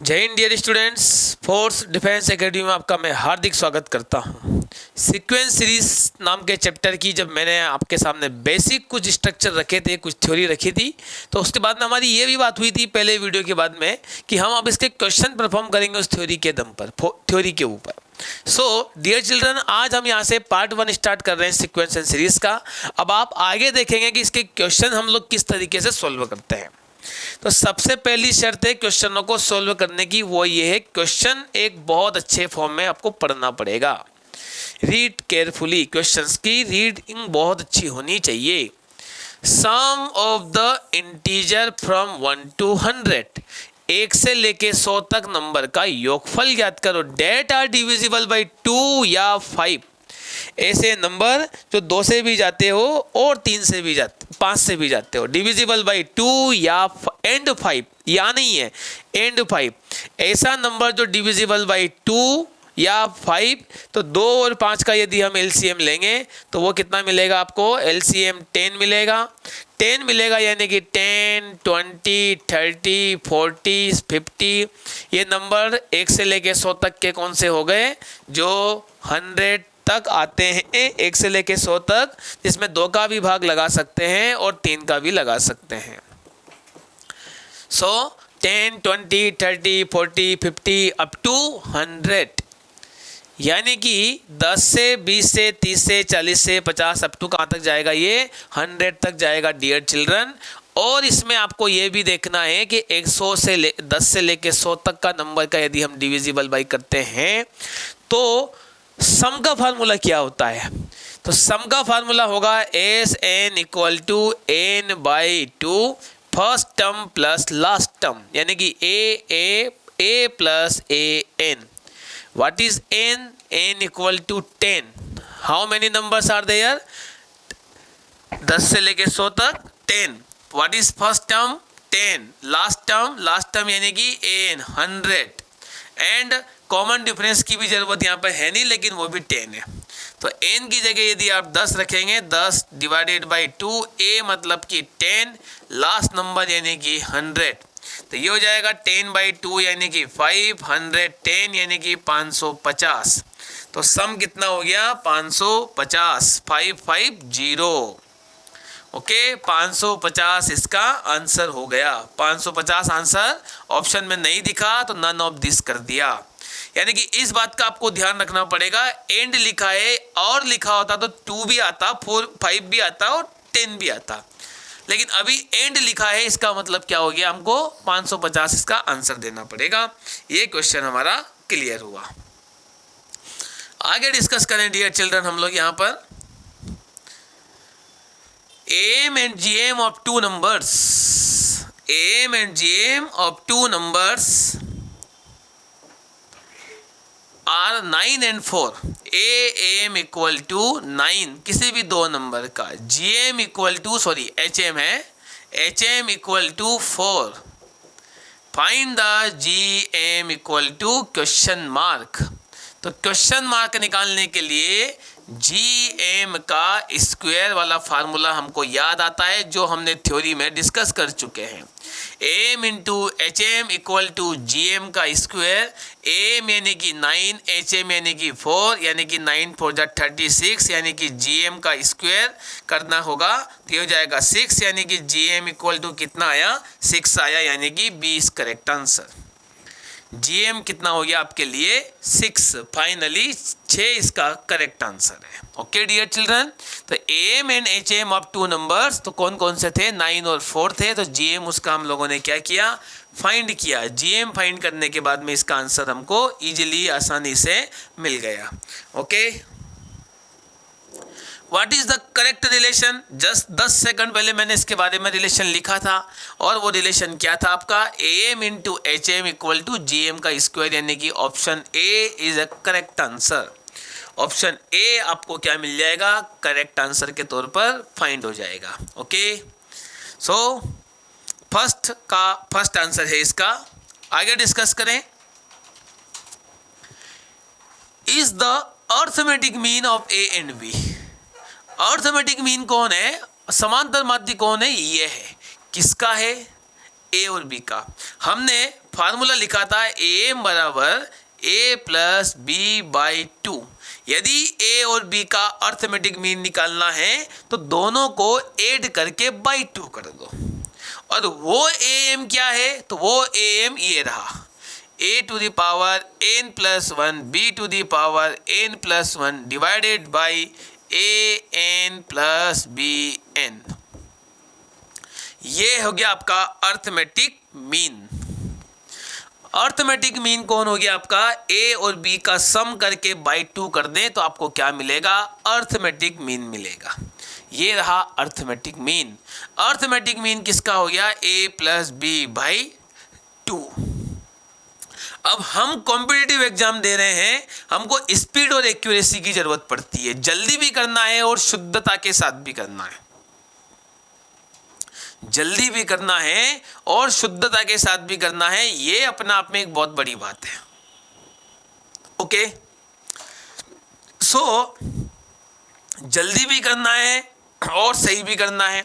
जय Hind dear students, force defence academy में आपका मैं हार्दिक स्वागत करता हूं। सीक्वेंस सीरीज नाम के चैप्टर की जब मैंने आपके सामने बेसिक कुछ स्ट्रक्चर रखे थे, कुछ थ्योरी रखी थी, तो उसके बाद में हमारी ये भी बात हुई थी पहले वीडियो के बाद में कि हम अब इसके क्वेश्चन परफॉर्म करेंगे उस थ्योरी के दम पर, थ्योरी के ऊपर। सो डियर चिल्ड्रन, आज हम यहाँ से पार्ट 1 स्टार्ट कर रहे हैं सीक्वेंस एंड सीरीज का। अब आप आगे देखेंगे कि इसके क्वेश्चन हम लोग किस तरीके से सॉल्व करते हैं। तो सबसे पहली शर्त है क्वेश्चनों को सॉल्व करने की, वो ये है क्वेश्चन एक बहुत अच्छे फॉर्म में आपको पढ़ना पड़ेगा। रीड केयरफुली, क्वेश्चंस की रीडिंग बहुत अच्छी होनी चाहिए। Sum of the integer from 1 to 100, 1 से लेके 100 तक नंबर का योगफल ज्ञात करो। डेट आर डिविजिबल बाई 2 या 5, ऐसे नंबर जो 2 से भी जाते हो और 3 से भी जाते, 5 से भी जाते हो। डिविजिबल बाई 2 या एंड 5, या नहीं है एंड 5, ऐसा नंबर जो डिविजिबल बाई 2 या 5, तो 2 और 5 का यदि हम एलसीएम लेंगे तो वो कितना मिलेगा आपको? एलसीएम 10 मिलेगा। 10 मिलेगा यानी कि 10, 20, 30, 40, 50, ये नंबर 1 से लेके 100 तक के कौन से हो गए? जो 100 तक आते हैं, 1 से लेके 100 तक, जिसमें 2 का भी भाग लगा सकते हैं और 3 का भी लगा सकते हैं। सो 10, 20, 30, 40, 50 अप टू 100, यानी कि 10 से 20 से 30 से 40 से 50 अप टू कहाँ तक जाएगा? ये 100 तक जाएगा डियर चिल्ड्रन। और इसमें आपको ये भी देखना है कि 100 से 10 से लेके 100 तक का नंबर का यदि हम डिविजिबल बाई करते हैं तो सम का फार्मूला क्या होता है? तो सम का फार्मूला होगा S n equal to n by 2, first term plus last term, यानी कि a plus a n. What is n? N equal to 10। How many numbers are there? 10 से लेके 100 तक 10। What is first term? 10। Last term यानी कि N 100। And common difference की भी जरूरत यहाँ पर है नहीं, लेकिन वो भी 10 है। तो n की जगह यदि आप 10 रखेंगे, 10 डिवाइडेड बाई 2, a मतलब कि 10, लास्ट नंबर यानी कि 100, तो ये हो जाएगा 10 बाई 2 यानी कि 510 यानी कि 550। तो सम कितना हो गया? 550, 550। ओके, 550 इसका आंसर हो गया। 550 आंसर ऑप्शन में नहीं दिखा तो नन ऑफ दिस कर दिया। यानी कि इस बात का आपको ध्यान रखना पड़ेगा, एंड लिखा है और लिखा होता तो 2 भी आता, 4, 5 भी आता और 10 भी आता, लेकिन अभी एंड लिखा है, इसका मतलब क्या हो गया? हमको 550 इसका आंसर देना पड़ेगा। ये क्वेश्चन हमारा क्लियर हुआ। आगे डिस्कस करें डियर चिल्ड्रन हम लोग यहाँ पर AM and GM of two numbers. AM and GM of two numbers are 9 and 4. AM equal to 9 किसी भी दो नंबर का, GM equal to HM है, HM equal to 4. Find the GM equal to question mark. तो question mark निकालने के लिए GM का स्क्वायर वाला फार्मूला हमको याद आता है, जो हमने थ्योरी में डिस्कस कर चुके हैं। AM into HM equal to GM का स्क्वायर, AM यानी कि 9, HM यानी कि 4, यानी कि 9 4 जा 36, यानी कि GM का स्क्वायर करना होगा तो ये हो जाएगा 6, यानी कि GM इक्वल टू कितना आया? 6 आया, यानी कि 20 करेक्ट आंसर। GM कितना हो गया आपके लिए? 6। फाइनली 6 इसका करेक्ट आंसर है। ओके डियर चिल्ड्रन, तो AM and HM of two numbers तो कौन कौन से थे? 9 और 4 थे। तो GM उसका हम लोगों ने क्या किया? फाइंड किया। GM फाइंड करने के बाद में इसका आंसर हमको इजीली, आसानी से मिल गया। Okay, what is the correct relation? Just 10 second पहले मैंने इसके बारे में रिलेशन लिखा था, और वो रिलेशन क्या था आपका? AM into HM equal to GM का स्क्वायर, यानी कि option A is a correct answer. Option A आपको क्या मिल जाएगा? करेक्ट आंसर के तौर पर फाइंड हो जाएगा। ओके, सो फर्स्ट आंसर है इसका। आगे डिस्कस करें। Is the arithmetic mean of A and B। Arithmetic mean कौन है? समांतर माध्य कौन है? ये है। किसका है? ए और बी का। हमने फार्मूला लिखा था AM बराबर A प्लस बी बाई 2। यदि A और B का अर्थमेटिक मीन निकालना है तो दोनों को ऐड करके बाई 2 कर दो। और वो AM क्या है? तो वो AM ये रहा, a to the power n plus 1 b to the power n plus 1 divided by an plus bn। ये हो गया आपका अर्थमेटिक मीन। अर्थमेटिक मीन कौन हो गया आपका? a और b का सम करके बाई 2 कर दें तो आपको क्या मिलेगा? अर्थमेटिक मीन मिलेगा। ये रहा अर्थमेटिक मीन। अर्थमेटिक मीन किसका हो गया? a plus b by 2। अब हम कॉम्पिटिटिव एग्जाम दे रहे हैं, हमको स्पीड और एक्यूरेसी की जरूरत पड़ती है। जल्दी भी करना है और शुद्धता के साथ भी करना है। जल्दी भी करना है और शुद्धता के साथ भी करना है। ये अपना आप में एक बहुत बड़ी बात है। ओके, सो जल्दी भी करना है और सही भी करना है।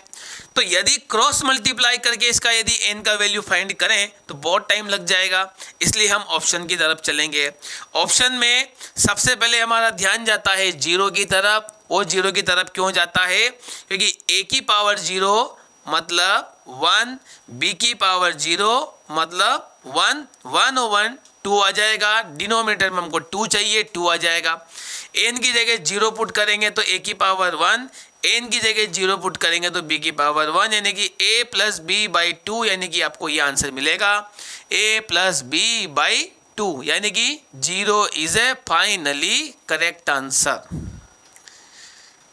तो यदि क्रॉस मल्टीप्लाई करके इसका यदि n का वैल्यू फाइंड करें तो बहुत टाइम लग जाएगा, इसलिए हम ऑप्शन की तरफ चलेंगे। ऑप्शन में सबसे पहले हमारा ध्यान जाता है 0 की तरफ। और 0 की तरफ क्यों जाता है? क्योंकि a की पावर 0 मतलब 1, b की पावर 0 मतलब 1, 1 और 1 2 आ जाएगा। डिनोमिनेटर में हमको 2 चाहिए, 2 आ जाएगा। n की जगह 0 पुट करेंगे तो a की पावर 1, n की जगह 0 पुट करेंगे तो b की पावर 1, यानी कि a प्लस बी बाई 2, यानी कि आपको ये आंसर मिलेगा a प्लस बी बाई 2, यानी कि 0 is a finally correct answer.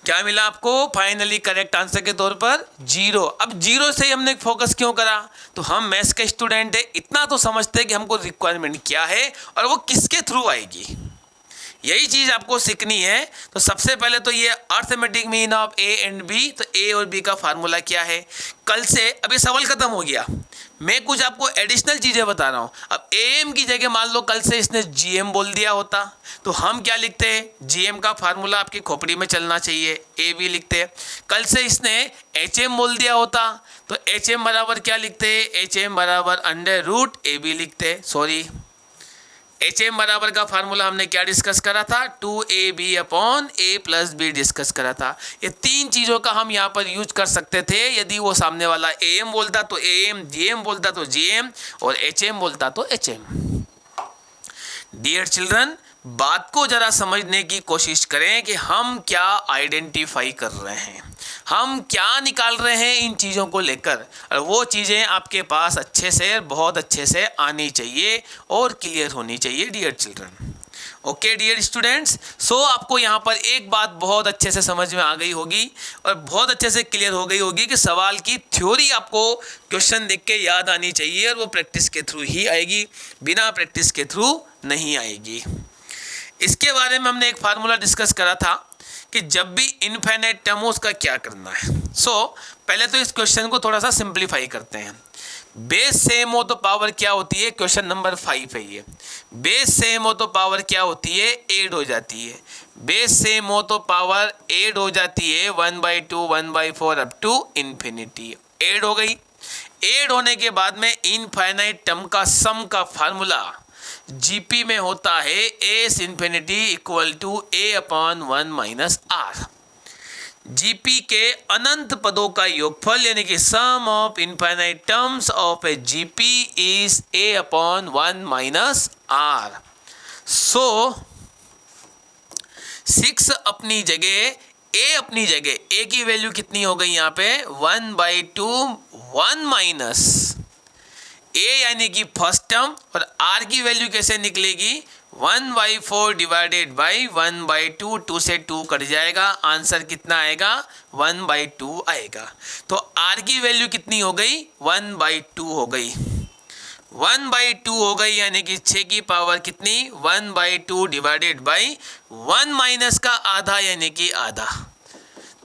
क्या मिला आपको फाइनली करेक्ट आंसर के तौर पर? 0। अब 0 से हमने फोकस क्यों करा? तो हम मैथ्स के स्टूडेंट है, इतना तो समझते हैं कि हमको रिक्वायरमेंट क्या है और वो किसके थ्रू आएगी। यही चीज आपको सीखनी है। तो सबसे पहले तो ये arithmetic mean of a and b। तो a और b का फार्मूला क्या है? कल से अब ये सवाल खत्म हो गया, मैं कुछ आपको एडिशनल चीजें बता रहा हूं। अब am की जगह मान लो कल से इसने gm बोल दिया होता तो हम क्या लिखते हैं? gm का फार्मूला आपकी खोपड़ी में चलना चाहिए, ab लिखते हैं। कल से इसने hm बोल दिया होता तो hm बराबर क्या लिखते हैं? hm बराबर अंडर रूट ab लिखते हैं। सॉरी, HM बराबर का फार्मूला हमने क्या डिस्कस करा था? 2ab upon a plus be discuss करा था। ये तीन चीज़ों का हम यहाँ पर यूज कर सकते थे। यदि वो सामने वाला am बोलता तो am, gm बोलता तो gm और hm बोलता तो hm। डियर चिल्ड्रन, बात को जरा समझने की कोशिश करें कि हम क्या आइडेंटिफाई कर रहे हैं, हम क्या निकाल रहे हैं इन चीज़ों को लेकर। और वो चीज़ें आपके पास अच्छे से, बहुत अच्छे से आनी चाहिए और क्लियर होनी चाहिए dear children. Okay dear students, so आपको यहाँ पर एक बात बहुत अच्छे से समझ में आ गई होगी और बहुत अच्छे से क्लियर हो गई होगी कि सवाल की थ्योरी आपको क्वेश्चन देख के याद आनी चाहिए और वो प्रैक्टिस के थ्रू ही आएगी, बिना प्रैक्टिस के थ्रू नहीं आएगी। इसके बारे में हमने एक फार्मूला डिस्कस करा था कि जब भी इनफाइनाइट टर्म हो उसका क्या करना है। पहले तो इस क्वेश्चन को थोड़ा सा सिंप्लीफाई करते हैं। बेस सेम हो तो पावर क्या होती है? क्वेश्चन नंबर 5 है ये। बेस सेम हो तो पावर क्या होती है? ऐड हो जाती है। बेस सेम हो तो पावर ऐड हो जाती है 1/2, 1/4 अप टू इन्फिनिटी। ऐड हो गई। ऐड होने के बाद में इनफाइनाइट टर्म का सम का फार्मूला जीपी में होता है S infinity equal to a upon 1 minus r. GP के अनंत पदों का योगफल यानी कि sum of infinite terms of a GP is a upon 1 minus r. So 6 अपनी जगह, a अपनी जगह, a की वैल्यू कितनी हो गई यहाँ पे? 1/2 1 माइनस a यानी कि फर्स्ट टर्म, और r की वैल्यू कैसे निकलेगी? 1/4 डिवाइडेड बाई 1/2, 2 से 2 कट जाएगा, आंसर कितना आएगा? 1/2 आएगा। तो r की वैल्यू कितनी हो गई? 1/2 हो गई। 1/2 हो गई यानी कि 6 की पावर कितनी? 1/2 डिवाइडेड बाई 1 माइनस का आधा यानी कि आधा।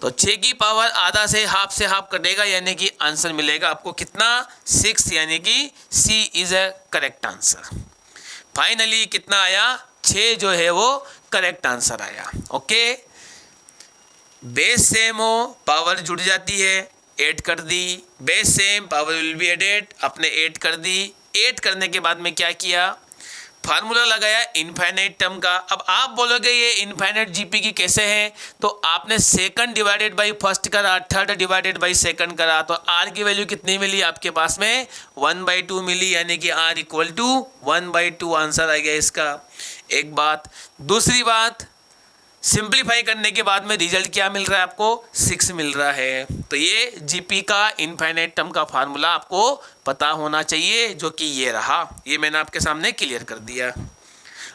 तो 6 की पावर आधा से हाफ कटेगा यानी कि आंसर मिलेगा आपको कितना? 6, यानी कि C is a correct answer. Finally कितना आया? 6 जो है वो करेक्ट आंसर आया। ओके, बेस सेम हो पावर जुड़ जाती है, ऐड कर दी, base same, power will be added, आपने ऐड कर दी। ऐड करने के बाद में क्या किया, फार्मूला लगाया इनफाइनाइट टर्म का। अब आप बोलोगे ये इनफाइनाइट जीपी की कैसे है, तो आपने सेकंड डिवाइडेड बाय फर्स्ट करा, थर्ड डिवाइडेड बाय सेकंड करा, तो आर की वैल्यू कितनी मिली आपके पास में 1/2 मिली, यानी कि आर इक्वल टू 1/2 आंसर आ गया इसका। एक बात। दूसरी बात, सिंप्लीफाई करने के बाद में रिजल्ट क्या मिल रहा है आपको, 6 मिल रहा है। तो ये जीपी का इनफाइनाइट टर्म का फार्मूला आपको पता होना चाहिए, जो कि ये रहा। ये मैंने आपके सामने क्लियर कर दिया।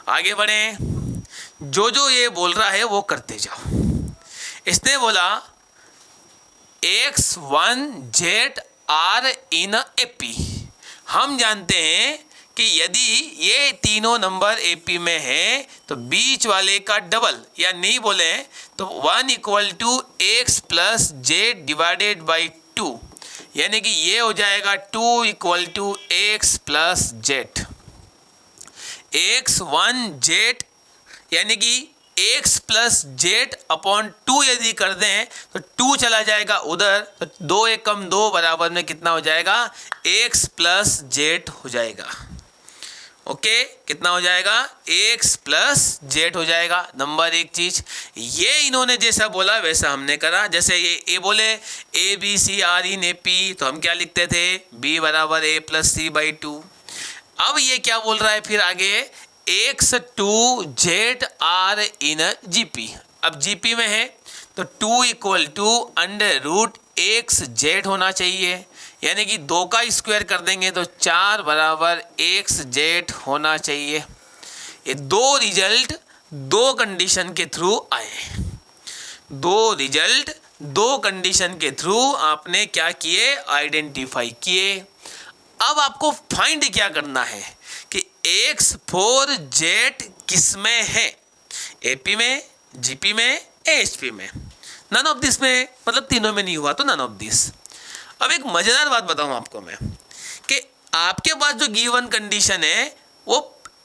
आगे बढ़े, जो जो ये बोल रहा है वो करते जाओ। इसने बोला x1z आर इन एपी। हम जानते हैं कि यदि ये तीनों नंबर एपी में है तो बीच वाले का डबल, या नहीं बोले तो 1 equal to x plus z divided by 2, यानी कि ये हो जाएगा 2 equal to x plus z. x1z यानी कि x प्लस जेड अपॉन 2 यदि कर दें तो 2 चला जाएगा उधर, तो 2 एक कम 2 बराबर में कितना हो जाएगा, x प्लस जेड हो जाएगा। ओके, कितना हो जाएगा, x प्लस जेड हो जाएगा। नंबर एक चीज, ये इन्होंने जैसा बोला वैसा हमने करा। जैसे ये ए बोले a b c are in AP, तो हम क्या लिखते थे, b बराबर a प्लस सी बाई 2। अब ये क्या बोल रहा है फिर आगे, x2z आर इन जीपी। अब जीपी में है तो 2 equal to under root x z होना चाहिए, यानी कि 2 का स्क्वायर कर देंगे तो 4 बराबर एक्स जेड होना चाहिए। ये दो रिजल्ट दो कंडीशन के थ्रू आए। दो रिजल्ट दो कंडीशन के थ्रू आपने क्या किए, आइडेंटिफाई किए। अब आपको फाइंड क्या करना है कि x4z किस में है, एपी में, जीपी में, एएचपी में। नन ऑफ दिस में, मतलब तीनों में नहीं हुआ तो नन ऑफ दिस। अब एक मजेदार बात बताऊं आपको मैं कि आपके पास जो गिवन कंडीशन है वो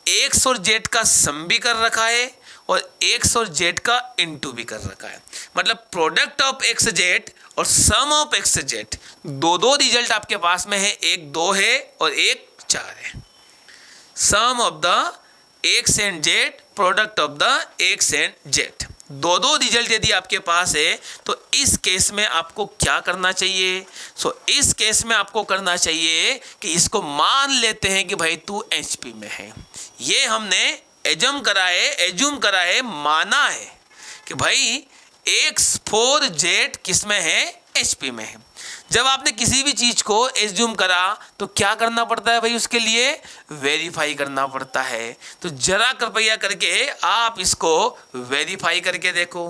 x और z का सम भी कर रखा है और x और z का इनटू भी कर रखा है। मतलब प्रोडक्ट ऑफ x z और सम ऑफ x z, दो रिजल्ट आपके पास में है, एक 2 है और एक 4 है। Sum of the x and z, product of the x and z, दो रिजल्ट यदि आपके पास है तो इस केस में आपको क्या करना चाहिए। इस केस में आपको करना चाहिए कि इसको मान लेते हैं कि भाई तू एचपी में है। ये हमने एज्यूम करा है, माना है कि भाई x4z किस में है, एचपी में है। जब आपने किसी भी चीज को एज्यूम करा तो क्या करना पड़ता है भाई, उसके लिए वेरीफाई करना पड़ता है। तो जरा कृपया करके आप इसको वेरीफाई करके देखो।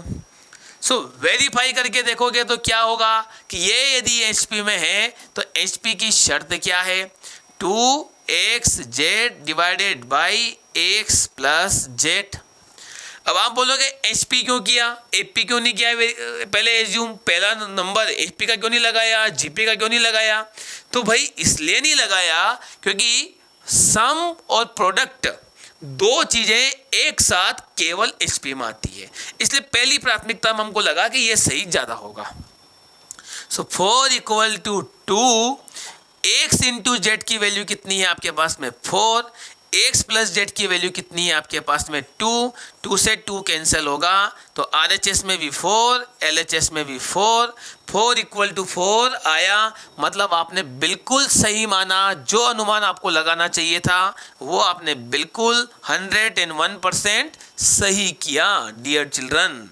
वेरीफाई करके देखोगे तो क्या होगा कि ये यदि एचपी में है तो एचपी की शर्त क्या है, 2xz divided by x plus Z. अब आप बोलोगे एचपी क्यों किया, एपी क्यों नहीं किया, पहले एज्यूम, पहला नंबर एचपी का क्यों नहीं लगाया, जीपी का क्यों नहीं लगाया। तो भाई इसलिए नहीं लगाया क्योंकि सम और प्रोडक्ट दो चीजें एक साथ केवल एचपी में आती है, इसलिए पहली प्राथमिकता में हमको लगा कि ये सही ज्यादा होगा। 4 equal to 2, x into z की वैल्यू कितनी है आपके पास में 4, x प्लस जेड की वैल्यू कितनी है आपके पास में 2 से 2 कैंसिल होगा तो RHS में भी 4, LHS में भी 4 इक्वल टू 4 आया। मतलब आपने बिल्कुल सही माना, जो अनुमान आपको लगाना चाहिए था वो आपने बिल्कुल 101% सही किया। डियर चिल्ड्रन,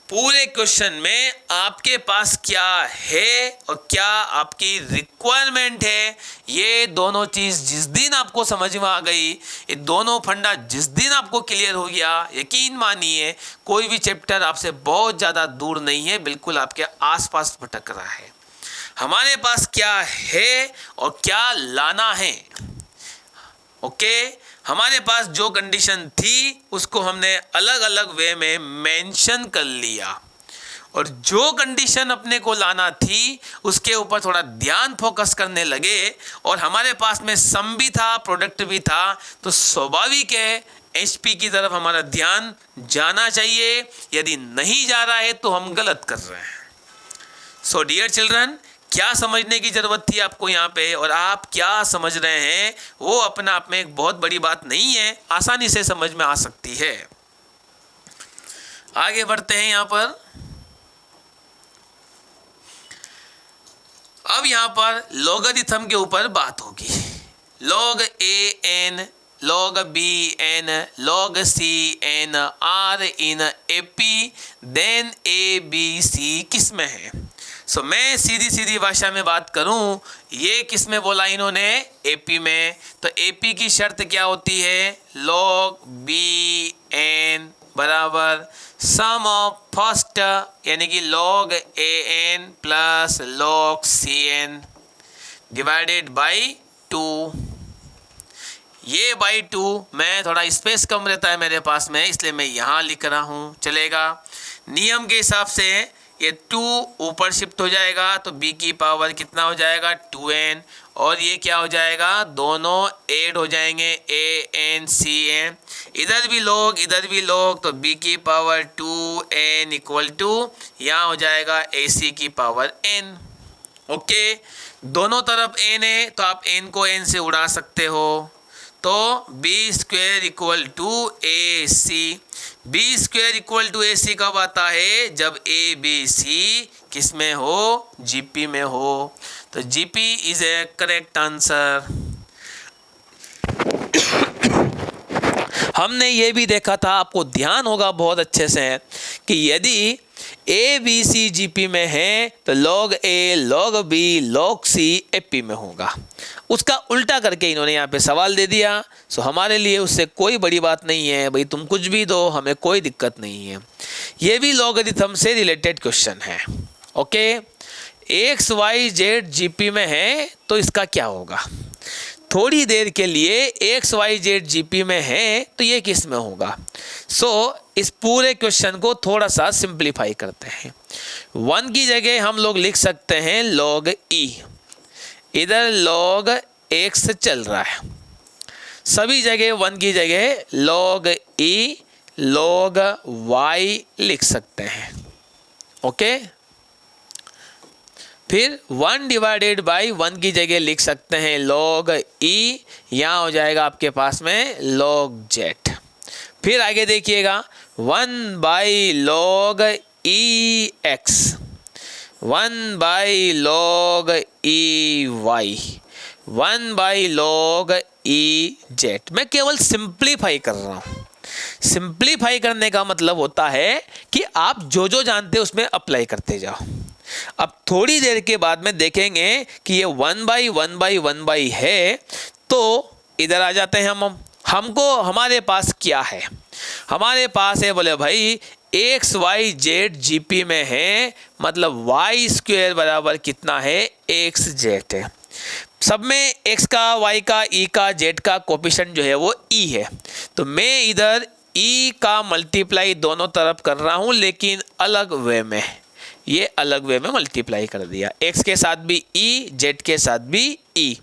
पूरे क्वेश्चन में आपके पास क्या है और क्या आपकी रिक्वायरमेंट है, ये दोनों चीज जिस दिन आपको समझ में आ गई, ये दोनों फंडा जिस दिन आपको क्लियर हो गया, यकीन मानिए कोई भी चैप्टर आपसे बहुत ज़्यादा दूर नहीं है, बिल्कुल आपके आसपास भटक रहा है। हमारे पास क्या है और क्या लाना है। ओके, हमारे पास जो कंडीशन थी उसको हमने अलग अलग वे में मेंशन कर लिया और जो कंडीशन अपने को लाना थी उसके ऊपर थोड़ा ध्यान फोकस करने लगे और हमारे पास में सम भी था, प्रोडक्ट भी था, तो स्वाभाविक है एचपी की तरफ हमारा ध्यान जाना चाहिए। यदि नहीं जा रहा है तो हम गलत कर रहे हैं। सो डियर चिल्ड्रन, क्या समझने की ज़रूरत थी आपको यहाँ पे, और आप क्या समझ रहे हैं वो अपने आप में एक बहुत बड़ी बात नहीं है, आसानी से समझ में आ सकती है। आगे बढ़ते हैं यहाँ पर। अब यहाँ पर लॉगरिथम के ऊपर बात होगी। log a n, log b n, log c n r in AP, then a b c किस में है? सो मैं सीधी सीधी भाषा में बात करूं, ये किस में बोला इन्होंने? AP में। तो AP की शर्त क्या होती है? log b n बराबर सम ऑफ फर्स्ट यानी कि log a n plus log c n divided by 2। ये बाई 2, मैं थोड़ा स्पेस कम रहता है मेरे पास में, इसलिए मैं यहाँ लिख रहा हूँ, चलेगा। नियम के हिसाब से ये 2 ऊपर शिफ्ट हो जाएगा तो b की पावर कितना हो जाएगा? 2n, और ये क्या हो जाएगा? दोनों ऐड हो जाएंगे, a n c n, इधर भी लोग इधर भी लोग, तो b की पावर 2n इक्वल टू यहाँ हो जाएगा ac की पावर n। ओके, दोनों तरफ n है तो आप n को n से उड़ा सकते हो, तो b square equal to a c. B square equal to a c कब आता है? जब ए बी सी किस में हो? जीपी में हो। तो GP is a correct answer. हमने ये भी देखा था, आपको ध्यान होगा बहुत अच्छे से, कि यदि ए बी सी जीपी में है तो log a, log b, log c AP में होगा। उसका उल्टा करके इन्होंने यहाँ पे सवाल दे दिया। सो हमारे लिए उससे कोई बड़ी बात नहीं है, भाई तुम कुछ भी दो, हमें कोई दिक्कत नहीं है। ये भी लॉगरिथम से रिलेटेड क्वेश्चन है। Okay, x y z GP में है तो इसका क्या होगा? थोड़ी देर के लिए एक्स वाई जेड जीपी में है तो ये किस में होगा? सो इस पूरे क्वेश्चन को थोड़ा सा सिंप्लीफाई करते हैं। 1 की जगह हम लोग लिख सकते हैं log e, इधर log x चल रहा है, सभी जगह 1 की जगह log e log y लिख सकते हैं। ओके, फिर 1 डिवाइडेड बाई 1 की जगह लिख सकते हैं log e, यहाँ हो जाएगा आपके पास में log z। फिर आगे देखिएगा 1 by log e x, 1 by log e y, 1 by log e z। मैं केवल सिंप्लीफाई कर रहा हूँ। सिंप्लीफाई करने का मतलब होता है कि आप जो जो जानते हैं उसमें अप्लाई करते जाओ। अब थोड़ी देर के बाद में देखेंगे कि ये 1 बाई 1 बाई 1 बाई है, तो इधर आ जाते हैं हम। हमको हमारे पास क्या है? हमारे पास है, बोले भाई एक्स वाई जेड जीपी में है, मतलब वाई स्क्वेयर बराबर कितना है? एक्स जेड है। सब में एक्स का, वाई का, ई का, जेड का कोफिशिएंट जो है वो ई है, तो मैं इधर ई का मल्टीप्लाई दोनों तरफ कर रहा हूँ, लेकिन अलग वे में। ये अलग वे में मल्टीप्लाई कर दिया, एक्स के साथ भी ई, जेड के साथ भी ई।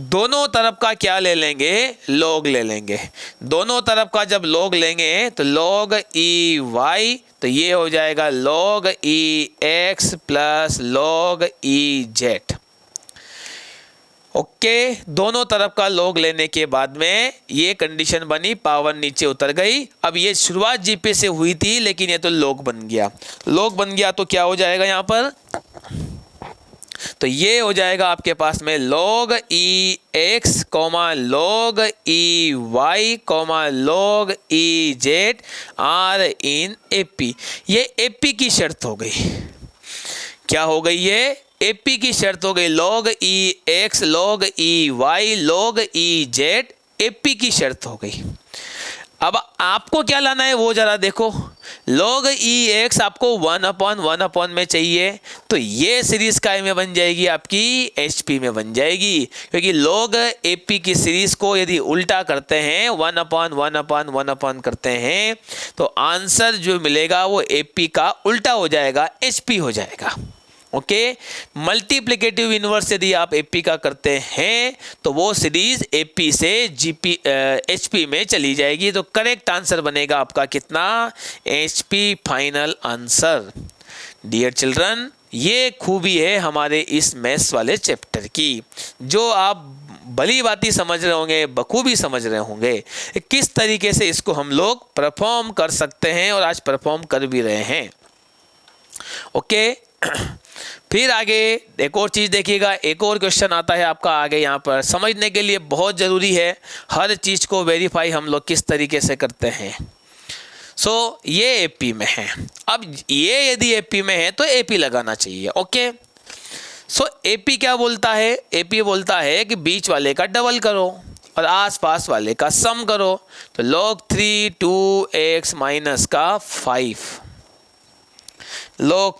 दोनों तरफ का क्या ले लेंगे? लॉग ले लेंगे। दोनों तरफ का जब लॉग लेंगे तो log ई वाई, तो ये हो जाएगा log e x plus log e z. Okay, दोनों तरफ का log लेने के बाद में ये कंडीशन बनी, पावर नीचे उतर गई। अब ये शुरुआत जीपी से हुई थी, लेकिन ये तो log बन गया। log बन गया तो क्या हो जाएगा यहाँ पर? तो ये हो जाएगा आपके पास में log e x comma log e y comma log e z are in AP. ये एपी की शर्त हो गई। क्या हो गई? ये एपी की शर्त हो गई। log e x log e y log e z AP की शर्त हो गई। अब आपको क्या लाना है वो जरा देखो। log ई एक्स आपको 1/1 में चाहिए, तो ये सीरीज काय में बन जाएगी? आपकी HP में बन जाएगी, क्योंकि log AP की सीरीज को यदि उल्टा करते हैं 1/1/1 करते हैं तो आंसर जो मिलेगा वो AP का उल्टा हो जाएगा, HP हो जाएगा। ओके, मल्टीप्लिकेटिव इनवर्स यदि आप एपी का करते हैं तो वो सीरीज एपी से जीपी एचपी में चली जाएगी। तो करेक्ट आंसर बनेगा आपका कितना? HP final answer. Dear children, ये खूबी है हमारे इस मैथ्स वाले चैप्टर की, जो आप भली बाती समझ रहे होंगे, बखूबी समझ रहे होंगे किस तरीके से इसको हम लोग परफॉर्म कर सकते हैं, और आज परफॉर्म कर भी रहे हैं। ओके फिर आगे एक और चीज़ देखिएगा, एक और क्वेश्चन आता है आपका आगे यहाँ पर, समझने के लिए बहुत ज़रूरी है हर चीज़ को वेरीफाई हम लोग किस तरीके से करते हैं। ये एपी में है, अब ये यदि एपी में है तो एपी लगाना चाहिए। ओके एपी क्या बोलता है, एपी बोलता है कि बीच वाले का डबल करो और आसपास वाले का सम करो। तो log 3 2x माइनस का 5, log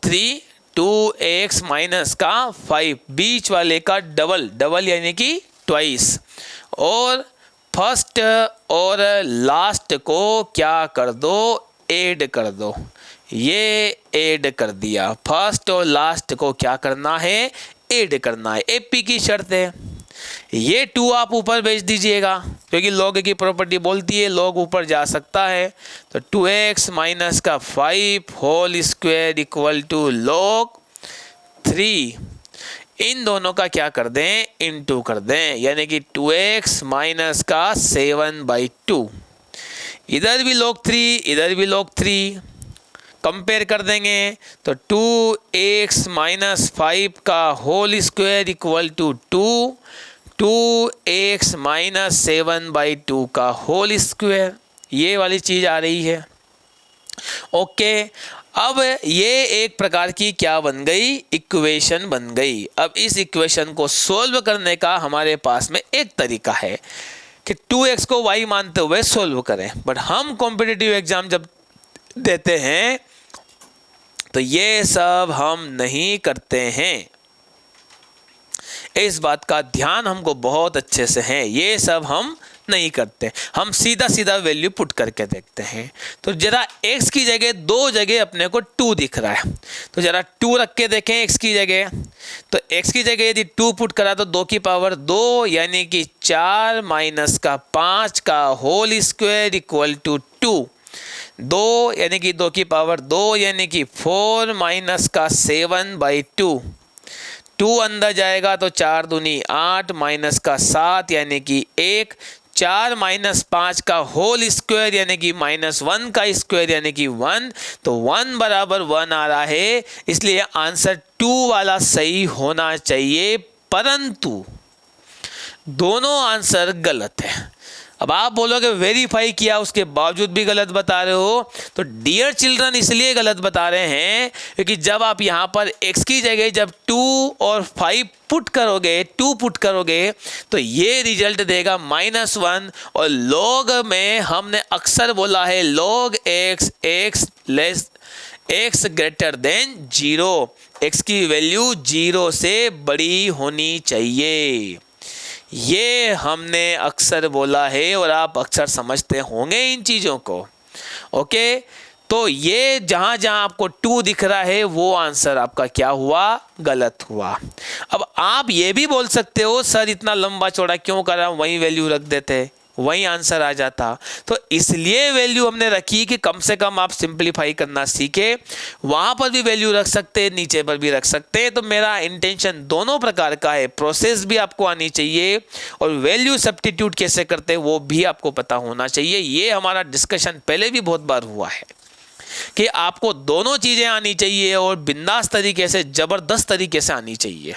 3 2x माइनस का 5, बीच वाले का डबल यानी कि ट्वाइस, और फर्स्ट और लास्ट को क्या कर दो, ऐड कर दो। ये ऐड कर दिया, फर्स्ट और लास्ट को क्या करना है, ऐड करना है, एपी की शर्त है। ये 2 आप ऊपर भेज दीजिएगा, क्योंकि log की प्रॉपर्टी बोलती है log ऊपर जा सकता है। तो 2x माइनस का 5 whole square equal to log 3, इन दोनों का क्या कर दें, इनटू कर दें, यानी कि 2x माइनस का 7/2, इधर भी log 3 इधर भी log 3, कंपेयर कर देंगे तो 2x माइनस 5 का whole square equal to 2x minus 7/2 का होल स्क्वायर, ये वाली चीज़ आ रही है। ओके अब ये एक प्रकार की क्या बन गई, इक्वेशन बन गई। अब इस इक्वेशन को सोल्व करने का हमारे पास में एक तरीका है कि 2x को y मानते हुए सोल्व करें, बट हम कॉम्पिटिटिव एग्जाम जब देते हैं तो ये सब हम नहीं करते हैं। इस बात का ध्यान हमको बहुत अच्छे से है, ये सब हम नहीं करते, हम सीधा सीधा वैल्यू पुट करके देखते हैं। तो जरा x की जगह 2 जगह अपने को 2 दिख रहा है, तो जरा 2 रख के देखें x की जगह। तो x की जगह यदि 2 पुट करा तो 2 की पावर 2 यानी कि 4 माइनस का 5 का होल स्क्वायर इक्वल टू 2 यानी कि 2 की पावर 2 यानी कि 4 माइनस का 7/2, 2 अंदर जाएगा तो 4 दूनी 8 माइनस का 7 यानी कि 1, 4 माइनस 5 का होल स्क्वायर यानी कि -1 का स्क्वायर यानी कि 1, तो 1 बराबर 1 आ रहा है, इसलिए आंसर 2 वाला सही होना चाहिए, परंतु दोनों आंसर गलत है। अब आप बोलोगे वेरीफाई किया उसके बावजूद भी गलत बता रहे हो, तो डियर चिल्ड्रन इसलिए गलत बता रहे हैं क्योंकि जब आप यहाँ पर x की जगह जब 2 और 5 पुट करोगे, 2 पुट करोगे तो ये रिजल्ट देगा -1, और log में हमने अक्सर बोला है log x greater than 0, x की वैल्यू 0 से बड़ी होनी चाहिए, ये हमने अक्सर बोला है और आप अक्सर समझते होंगे इन चीज़ों को। ओके तो ये जहाँ जहाँ आपको 2 दिख रहा है वो आंसर आपका क्या हुआ, गलत हुआ। अब आप ये भी बोल सकते हो सर इतना लंबा चौड़ा क्यों करा, वही वैल्यू रख देते, वही आंसर आ जाता। तो इसलिए वैल्यू हमने रखी कि कम से कम आप सिंपलीफाई करना सीखे, वहाँ पर भी वैल्यू रख सकते हैं, नीचे पर भी रख सकते हैं। तो मेरा इंटेंशन दोनों प्रकार का है, प्रोसेस भी आपको आनी चाहिए और वैल्यू सब्स्टिट्यूट कैसे करते हैं वो भी आपको पता होना चाहिए। ये हमारा डिस्कशन पहले भी बहुत बार हुआ है कि आपको दोनों चीज़ें आनी चाहिए और बिंदास तरीके से, ज़बरदस्त तरीके से आनी चाहिए।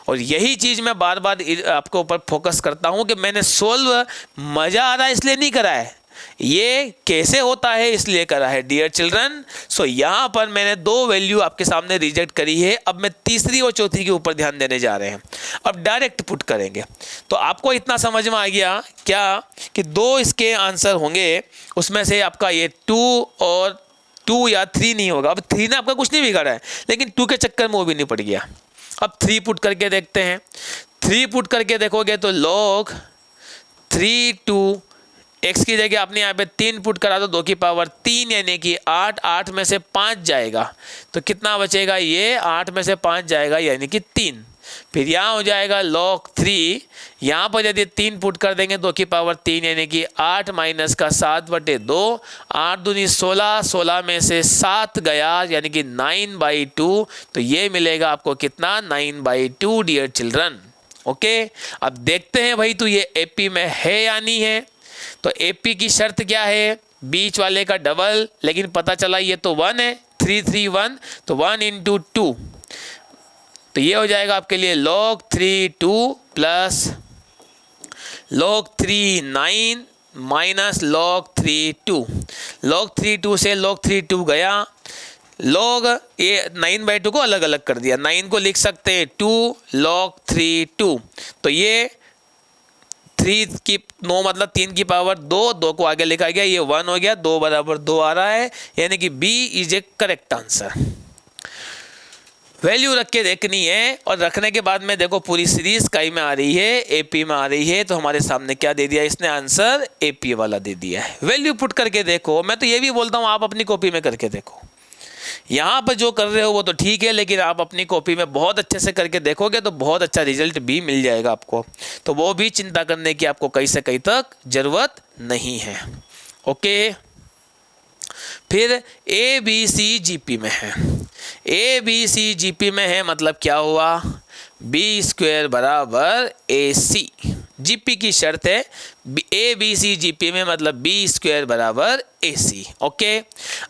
और यही चीज़ मैं बार बार आपके ऊपर फोकस करता हूँ कि मैंने सोल्व मज़ा आ रहा है इसलिए नहीं करा है, ये कैसे होता है इसलिए करा है डियर चिल्ड्रन। यहाँ पर मैंने 2 वैल्यू आपके सामने रिजेक्ट करी है, अब मैं तीसरी और चौथी के ऊपर ध्यान देने जा रहे हैं। अब डायरेक्ट पुट करेंगे तो आपको इतना समझ में आ गया क्या कि 2 इसके आंसर होंगे, उसमें से आपका ये 2 और 2 या 3 नहीं होगा। अब 3 ने आपका कुछ नहीं बिगाड़ा है, लेकिन 2 के चक्कर में वो भी नहीं पड़ गया। अब 3 पुट करके देखते हैं, 3 पुट करके देखोगे तो log 3 2 x की जगह आपने यहाँ पे 3 पुट करा तो 2 की पावर 3 यानी कि 8, 8 में से 5 जाएगा तो कितना बचेगा, ये 8 में से 5 जाएगा यानी कि 3। फिर यहाँ हो जाएगा log 3, यहाँ पर यदि 3 पुट कर देंगे 2 की पावर 3 यानी कि 8 माइनस का 7/2, 8 दूनी 16, 16 में से 7 गया यानी कि 9/2, तो ये मिलेगा आपको कितना 9/2 डियर चिल्ड्रन। ओके, अब देखते हैं भाई तो ये एपी में है या नहीं है। तो एपी की शर्त क्या है, बीच वाले का डबल, लेकिन पता चला ये तो 1 है, 3 3 1, तो 1 × 2, तो ये हो जाएगा आपके लिए log 3 2 plus log 3 9 minus log 3 2। log 3 2 से log 3 2 गया, log ये 9/2 को अलग अलग कर दिया, 9 को लिख सकते हैं 2 log 3 2, तो ये 3 की 9 मतलब 3 की पावर 2, 2 को आगे लिखा गया, ये 1 हो गया, 2 बराबर 2 आ रहा है, यानी कि B is a correct answer. Value रख के देखनी है, और रखने के बाद में देखो पूरी सीरीज काई में आ रही है, एपी में आ रही है, तो हमारे सामने क्या दे दिया इसने, आंसर एपी वाला दे दिया है। वैल्यू पुट करके देखो, मैं तो ये भी बोलता हूँ आप अपनी कॉपी में करके देखो, यहाँ पर जो कर रहे हो वो तो ठीक है, लेकिन आप अपनी कॉपी में बहुत अच्छे से करके देखोगे तो बहुत अच्छा रिजल्ट भी मिल जाएगा आपको, तो वो भी चिंता करने की आपको कहीं से कहीं तक जरूरत नहीं है। ओके, फिर ए बी सी जीपी में है, ए बी सी जीपी में है मतलब क्या हुआ, b² बराबर AC, जीपी की शर्त है ए बी सी जीपी में मतलब b² बराबर AC। ओके,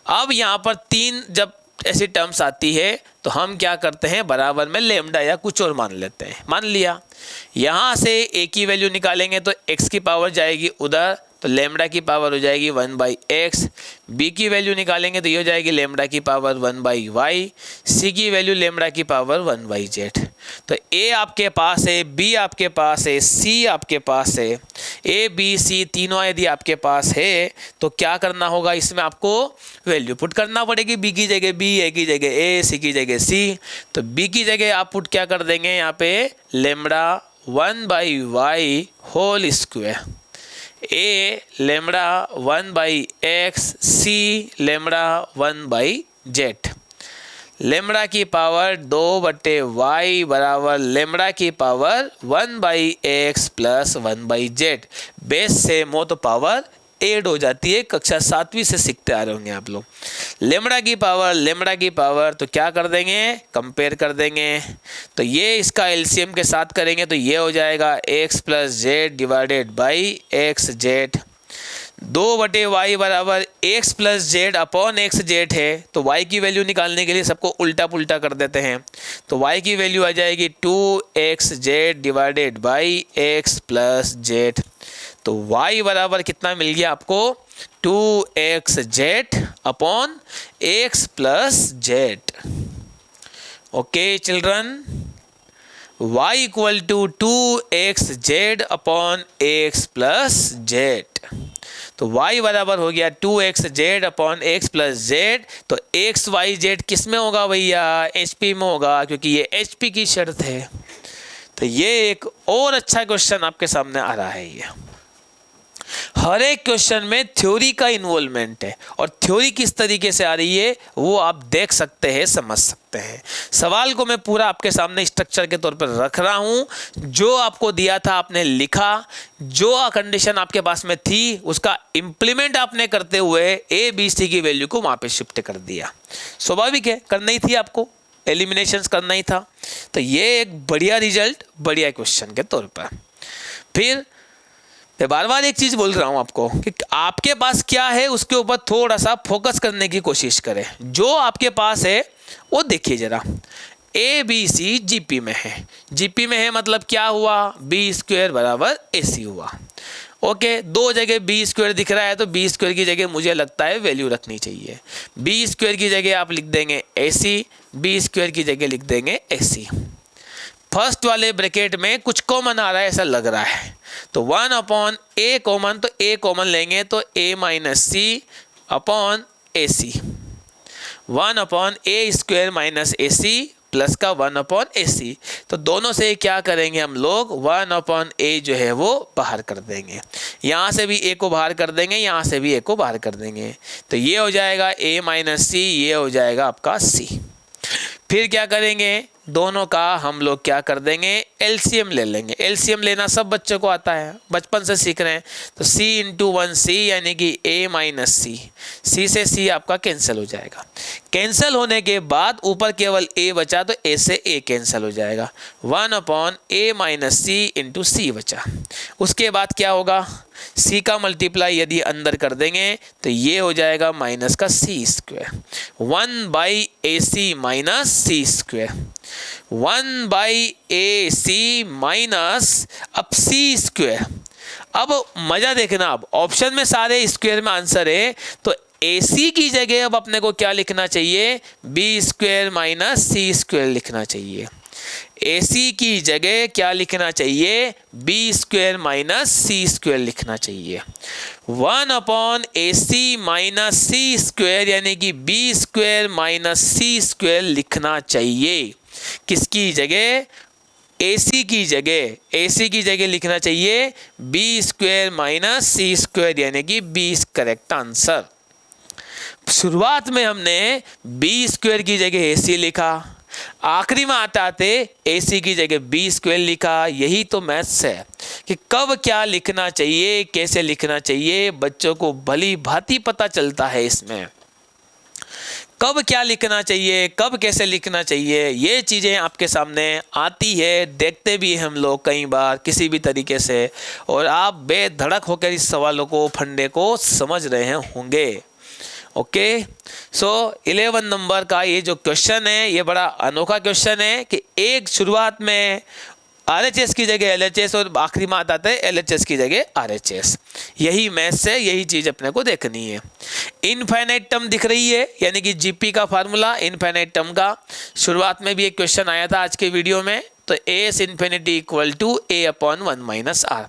अब यहाँ पर 3 जब ऐसी टर्म्स आती है तो हम क्या करते हैं, बराबर में लेमडा या कुछ और मान लेते हैं। मान लिया, यहाँ से a की वैल्यू निकालेंगे तो x की पावर जाएगी उधर, तो लेमडा की पावर हो जाएगी 1/x, b की वैल्यू निकालेंगे तो ये हो जाएगी लेमडा की पावर 1/y, c की वैल्यू लेमडा की पावर 1/z। तो a आपके पास है, b आपके पास है, c आपके पास है, a b c तीनों यदि आपके पास है तो क्या करना होगा, इसमें आपको वैल्यू पुट करना पड़ेगी, b की जगह b, a की जगह a, c की जगह c। तो b की जगह आप पुट क्या कर देंगे, यहाँ पे lambda 1/y whole square, a lambda 1/x, c lambda 1/z, lambda की पावर 2/y बराबर लेमडा की power 1/x plus 1/z। Base same हो तो पावर ऐड हो जाती है, कक्षा 7वीं से सीखते आ रहे होंगे आप लोग। लेमडा की पावर तो क्या कर देंगे, कंपेयर कर देंगे, तो ये इसका एलसीएम के साथ करेंगे तो ये हो जाएगा x plus z divided by x Z, 2/y बराबर x plus Z upon x Z है, तो y की वैल्यू निकालने के लिए सबको उल्टा पुल्टा कर देते हैं, तो y की वैल्यू आ जाएगी 2xz divided by x plus z, तो y बराबर कितना मिल गया आपको, 2xz upon x plus z. Okay children, y equal to 2xz upon x plus z, तो y बराबर हो गया 2xz upon x plus z. तो x y z किस में होगा भैया, HP में होगा, क्योंकि ये HP की शर्त है। तो ये एक और अच्छा क्वेश्चन आपके सामने आ रहा है। ये हर एक क्वेश्चन में थ्योरी का इन्वॉल्वमेंट है, और थ्योरी किस तरीके से आ रही है वो आप देख सकते हैं, समझ सकते हैं। सवाल को मैं पूरा आपके सामने स्ट्रक्चर के तौर पर रख रहा हूं, जो आपको दिया था आपने लिखा, जो कंडीशन आपके पास में थी उसका इंप्लीमेंट आपने करते हुए ए बी सी की वैल्यू को वहां पे शिफ्ट कर दिया। स्वाभाविक है, करना ही थी आपको, एलिमिनेशंस करना ही था। तो ये एक बढ़िया रिजल्ट, बढ़िया क्वेश्चन के तौर पर। फिर मैं बार बार एक चीज़ बोल रहा हूँ आपको कि आपके पास क्या है उसके ऊपर थोड़ा सा फोकस करने की कोशिश करें। जो आपके पास है वो देखिए ज़रा, ए बी सी जीपी में है, जीपी में है मतलब क्या हुआ, b² बराबर AC हुआ। ओके, दो जगह b² दिख रहा है तो b² की जगह मुझे लगता है वैल्यू रखनी चाहिए। b² की जगह आप लिख देंगे AC, b² की जगह लिख देंगे AC। फर्स्ट वाले ब्रैकेट में कुछ कॉमन आ रहा है ऐसा लग रहा है, तो 1 अपॉन a कॉमन, तो a कॉमन लेंगे तो a minus c upon AC, 1 upon a² minus AC plus का 1 अपॉन AC। तो दोनों से क्या करेंगे हम लोग, 1 अपॉन a जो है वो बाहर कर देंगे, यहाँ से भी a को बाहर कर देंगे, यहाँ से भी a को बाहर कर देंगे, तो ये हो जाएगा a माइनस c, ये हो जाएगा आपका c। फिर क्या करेंगे, दोनों का हम लोग क्या कर देंगे, एलसीएम ले लेंगे। एलसीएम लेना सब बच्चों को आता है, बचपन से सीख रहे हैं। तो c इंटू 1c यानी कि a माइनस सी, c से c आपका कैंसिल हो जाएगा। कैंसिल होने के बाद ऊपर केवल a बचा, तो a से a कैंसिल हो जाएगा। 1 upon a minus c into c बचा। उसके बाद क्या होगा, c का मल्टीप्लाई यदि अंदर कर देंगे तो ये हो जाएगा माइनस का c square, 1 by a c minus c square, 1 by a c minus अब सी स्क्वायर। अब मजा देखना, अब ऑप्शन में सारे स्क्वायर में आंसर है, तो ए सी की जगह अब अपने को क्या लिखना चाहिए, B square minus c square लिखना चाहिए। ए सी की जगह क्या लिखना चाहिए, B square minus c square लिखना चाहिए। 1 अपॉन ए सी माइनस सी स्क्वायर यानी कि B square minus c square लिखना चाहिए। किसकी जगह, AC की जगह, AC की जगह लिखना चाहिए B square minus c square यानी कि बी करेक्ट आंसर। शुरुआत में हमने बी स्क्वायर की जगह AC लिखा, आखिरी में आते आते AC की जगह बी स्क्वायर लिखा। यही तो मैथ्स है कि कब क्या लिखना चाहिए, कैसे लिखना चाहिए, बच्चों को भली भांति पता चलता है इसमें। कब क्या लिखना चाहिए, कब कैसे लिखना चाहिए, ये चीज़ें आपके सामने आती है, देखते भी हम लोग कई बार किसी भी तरीके से, और आप बेधड़क होकर इस सवालों को, फंडे को समझ रहे होंगे। ओके, सो 11 नंबर का ये जो क्वेश्चन है, ये बड़ा अनोखा क्वेश्चन है कि एक शुरुआत में RHS की जगह LHS और आखिरी में आता है LHS की जगह RHS। यही मैथ्स है, यही चीज़ अपने को देखनी है। इनफाइनाइट टर्म दिख रही है, यानी कि GP का फार्मूला इनफाइनाइट टर्म का। शुरुआत में भी एक क्वेश्चन आया था आज के वीडियो में, तो S infinity equal to a upon 1 minus r.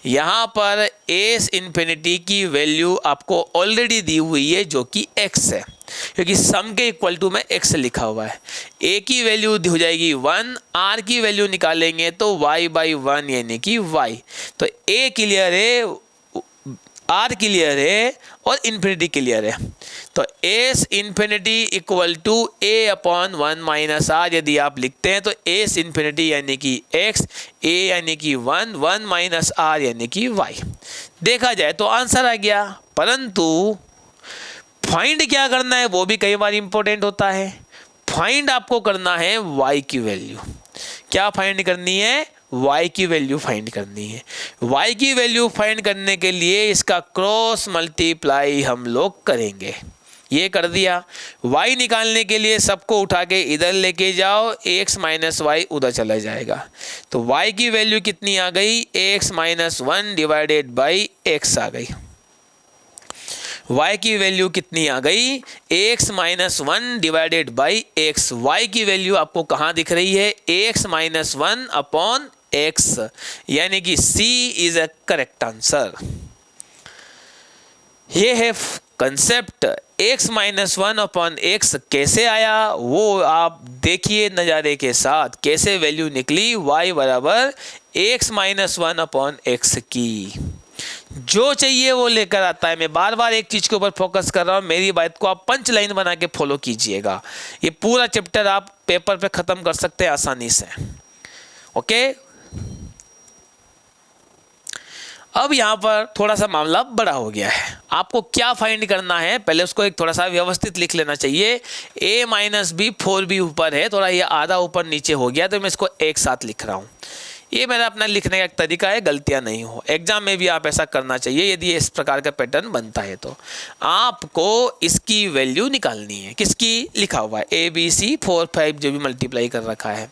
यहाँ पर एस इन्फिनिटी की वैल्यू आपको ऑलरेडी दी हुई है जो कि x है, क्योंकि सम के इक्वल टू में x लिखा हुआ है। a की वैल्यू हो जाएगी 1, r की वैल्यू निकालेंगे तो y बाई 1 यानी कि y। तो a क्लियर है, r क्लियर है और इन्फिनिटी क्लियर है। तो S infinity equal to a upon 1 minus r यदि आप लिखते हैं तो एस इन्फिनिटी यानी कि x, a यानी कि 1, 1 माइनस आर यानी कि y। देखा जाए तो आंसर आ गया, परंतु फाइंड क्या करना है वो भी कई बार इंपॉर्टेंट होता है। फाइंड आपको करना है y की वैल्यू। क्या फाइंड करनी है, y की वैल्यू फाइंड करनी है। y की वैल्यू फाइंड करने के लिए इसका क्रॉस मल्टीप्लाई हम लोग करेंगे। ये कर दिया। y निकालने के लिए सबको उठा के इधर लेके जाओ, x माइनस वाई उधर चला जाएगा। तो y की वैल्यू कितनी आ गई, x minus 1 divided by x आ गई। y की वैल्यू कितनी आ गई, x minus 1 divided by x। y की वैल्यू आपको कहाँ दिख रही है, x माइनस 1 अपॉन x, यानी कि C is a correct answer. ये है concept. x minus 1 upon x कैसे आया वो आप देखिए नज़ारे के साथ, कैसे वैल्यू निकली y बराबर x माइनस 1 अपॉन x की। जो चाहिए वो लेकर आता है। मैं बार बार एक चीज के ऊपर फोकस कर रहा हूं, मेरी बात को आप पंच लाइन बना के फॉलो कीजिएगा। ये पूरा चैप्टर आप पेपर पे खत्म कर सकते हैं आसानी से। ओके, अब यहाँ पर थोड़ा सा मामला बड़ा हो गया है। आपको क्या फाइंड करना है, पहले उसको एक थोड़ा सा व्यवस्थित लिख लेना चाहिए। a माइनस बी 4b ऊपर है, थोड़ा ये आधा ऊपर नीचे हो गया तो मैं इसको एक साथ लिख रहा हूँ। ये मेरा अपना लिखने का एक तरीका है, गलतियां नहीं हो। एग्जाम में भी आप ऐसा करना चाहिए यदि इस प्रकार का पैटर्न बनता है तो। आपको इसकी वैल्यू निकालनी है। किसकी, लिखा हुआ है ABC 4 5 जो भी मल्टीप्लाई कर रखा है।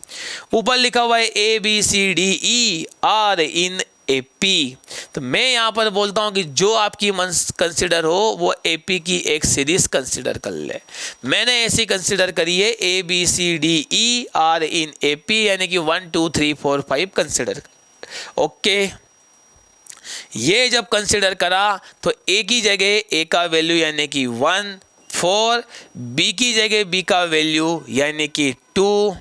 ऊपर लिखा हुआ है ABCDER इन AP। तो मैं यहाँ पर बोलता हूँ कि जो आपकी मन कंसिडर हो वो AP की एक सीरीज कंसिडर कर ले। मैंने ऐसी कंसिडर करी है ABCDER इन AP, यानी कि 1 2 3 4 5 कंसिडर। ओके, ये जब कंसिडर करा तो A की जगह A का वैल्यू यानी कि 1 4, B की जगह B का वैल्यू यानी कि 2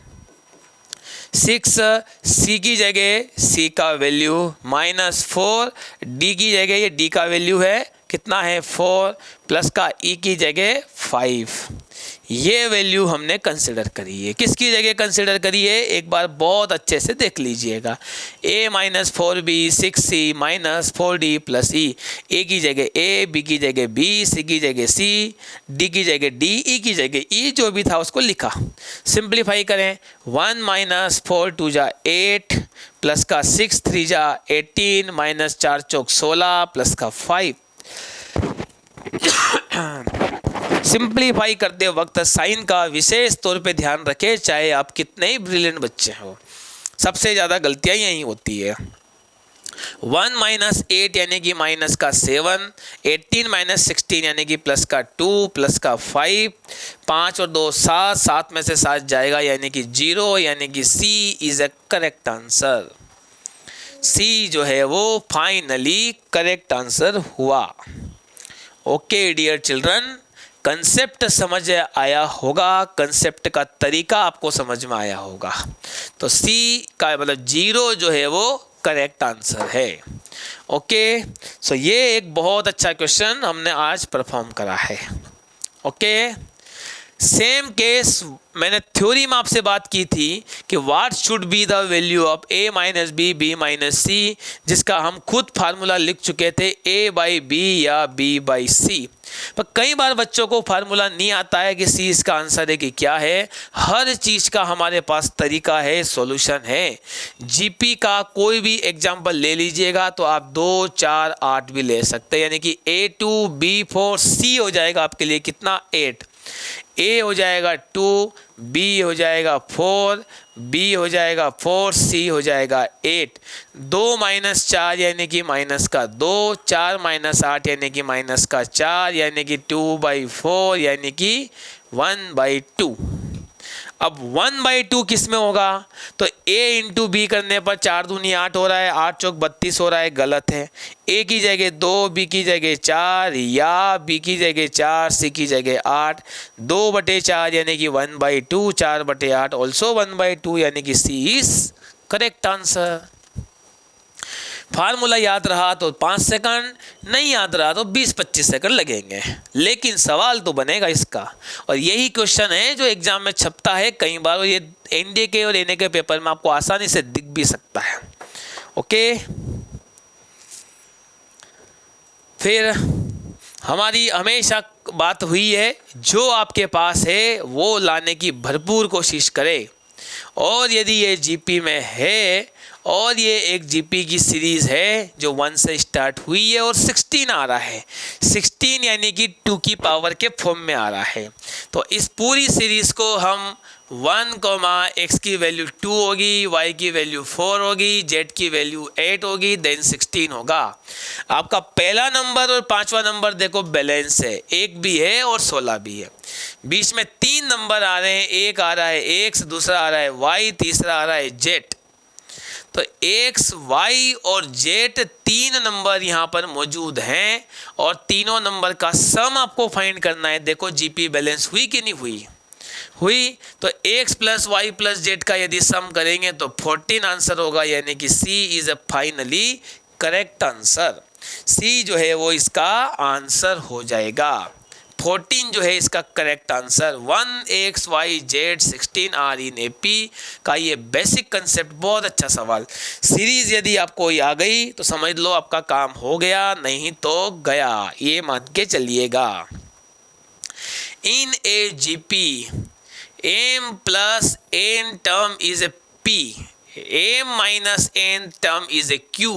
6, C की जगह C का वैल्यू -4, D की जगह ये D का वैल्यू है कितना है 4, प्लस का E की जगह 5। ये वैल्यू हमने कंसिडर करी है। किसकी जगह कंसिडर करी है, एक बार बहुत अच्छे से देख लीजिएगा। a minus 4b 6c minus 4d plus e। a की जगह a, b की जगह b, c की जगह c, d की जगह d, e की जगह e, जो भी था उसको लिखा। सिंप्लीफाई करें, 1 माइनस 4 2 जा 8 प्लस का 6 3 जा 18 माइनस 4 चौक 16 प्लस का 5। सिंप्लीफाई करते वक्त साइन का विशेष तौर पे ध्यान रखें, चाहे आप कितने ही ब्रिलियंट बच्चे हो, सबसे ज़्यादा गलतियाँ यही होती है। 1 माइनस 8 यानी कि माइनस का 7, 18 माइनस 16 यानी कि प्लस का 2 प्लस का 5, 5 और 2 7, 7 में से 7 जाएगा यानी कि 0, यानी कि सी इज़ अ करेक्ट आंसर। सी जो है वो फाइनली करेक्ट आंसर हुआ। ओके डियर चिल्ड्रन, कंसेप्ट समझ आया होगा, कंसेप्ट का तरीका आपको समझ में आया होगा। तो सी का मतलब 0 जो है वो करेक्ट आंसर है। ओके, सो ये एक बहुत अच्छा क्वेश्चन हमने आज परफॉर्म करा है। ओके, सेम केस मैंने थ्योरी में आपसे बात की थी कि what should be the value of a minus b b minus c, जिसका हम खुद फार्मूला लिख चुके थे a बाई बी या b बाई सी। पर कई बार बच्चों को फार्मूला नहीं आता है कि सी इसका आंसर है कि क्या है। हर चीज़ का हमारे पास तरीका है, सॉल्यूशन है। जीपी का कोई भी एग्जाम्पल ले लीजिएगा तो आप 2 4 8 भी ले सकते हैं, यानी कि A2 B4 C हो जाएगा आपके लिए कितना 8, A हो जाएगा 2, B हो जाएगा 4, B हो जाएगा 4, C हो जाएगा 8। 2 माइनस 4 यानी कि माइनस का 2, 4 माइनस 8 यानी कि माइनस का 4, यानी कि 2/4 यानी कि 1/2। अब 1/2 किस में होगा, तो a इंटू बी करने पर 4 दूनी 8 हो रहा है, 8 चौक 32 हो रहा है, गलत है। a की जगह 2, b की जगह 4 या b की जगह 4, c की जगह 8, 2/4 यानी कि 1/2, 4/8 ऑल्सो 1/2 यानी कि c is correct answer. Formula याद रहा तो 5 सेकंड, नहीं याद रहा तो 20-25 सेकंड लगेंगे, लेकिन सवाल तो बनेगा इसका। और यही क्वेश्चन है जो एग्जाम में छपता है कई बार, और ये एनडीए के और एनए के पेपर में आपको आसानी से दिख भी सकता है। ओके, फिर हमारी हमेशा बात हुई है, जो आपके पास है वो लाने की भरपूर कोशिश करें। और यदि ये जीपी में है और ये एक जीपी की सीरीज़ है जो 1 से स्टार्ट हुई है और 16 आ रहा है, 16 यानी कि 2 की पावर के फॉर्म में आ रहा है, तो इस पूरी सीरीज़ को हम 1, x की वैल्यू 2 होगी, y की वैल्यू 4 होगी, z की वैल्यू 8 होगी, देन 16 होगा। आपका पहला नंबर और 5वां नंबर देखो बैलेंस है, 1 भी है और 16 भी है। बीच में 3 नंबर आ रहे हैं, एक आ रहा है x, दूसरा आ रहा है y, तीसरा आ रहा है z। तो x, y और z 3 नंबर यहाँ पर मौजूद हैं और तीनों नंबर का सम आपको फाइंड करना है। देखो जीपी बैलेंस हुई कि नहीं हुई, हुई तो x plus y plus z का यदि सम करेंगे तो 14 आंसर होगा, यानी कि C is a finally correct answer. C जो है वो इसका आंसर हो जाएगा। 14 जो है इसका correct answer. 1x y z 16 are in AP का ये बेसिक कंसेप्ट, बहुत अच्छा सवाल। सीरीज यदि आपको आ गई तो समझ लो आपका काम हो गया, नहीं तो गया, ये मान के चलिएगा। In a GP m plus n term is a p, m minus n term is a q,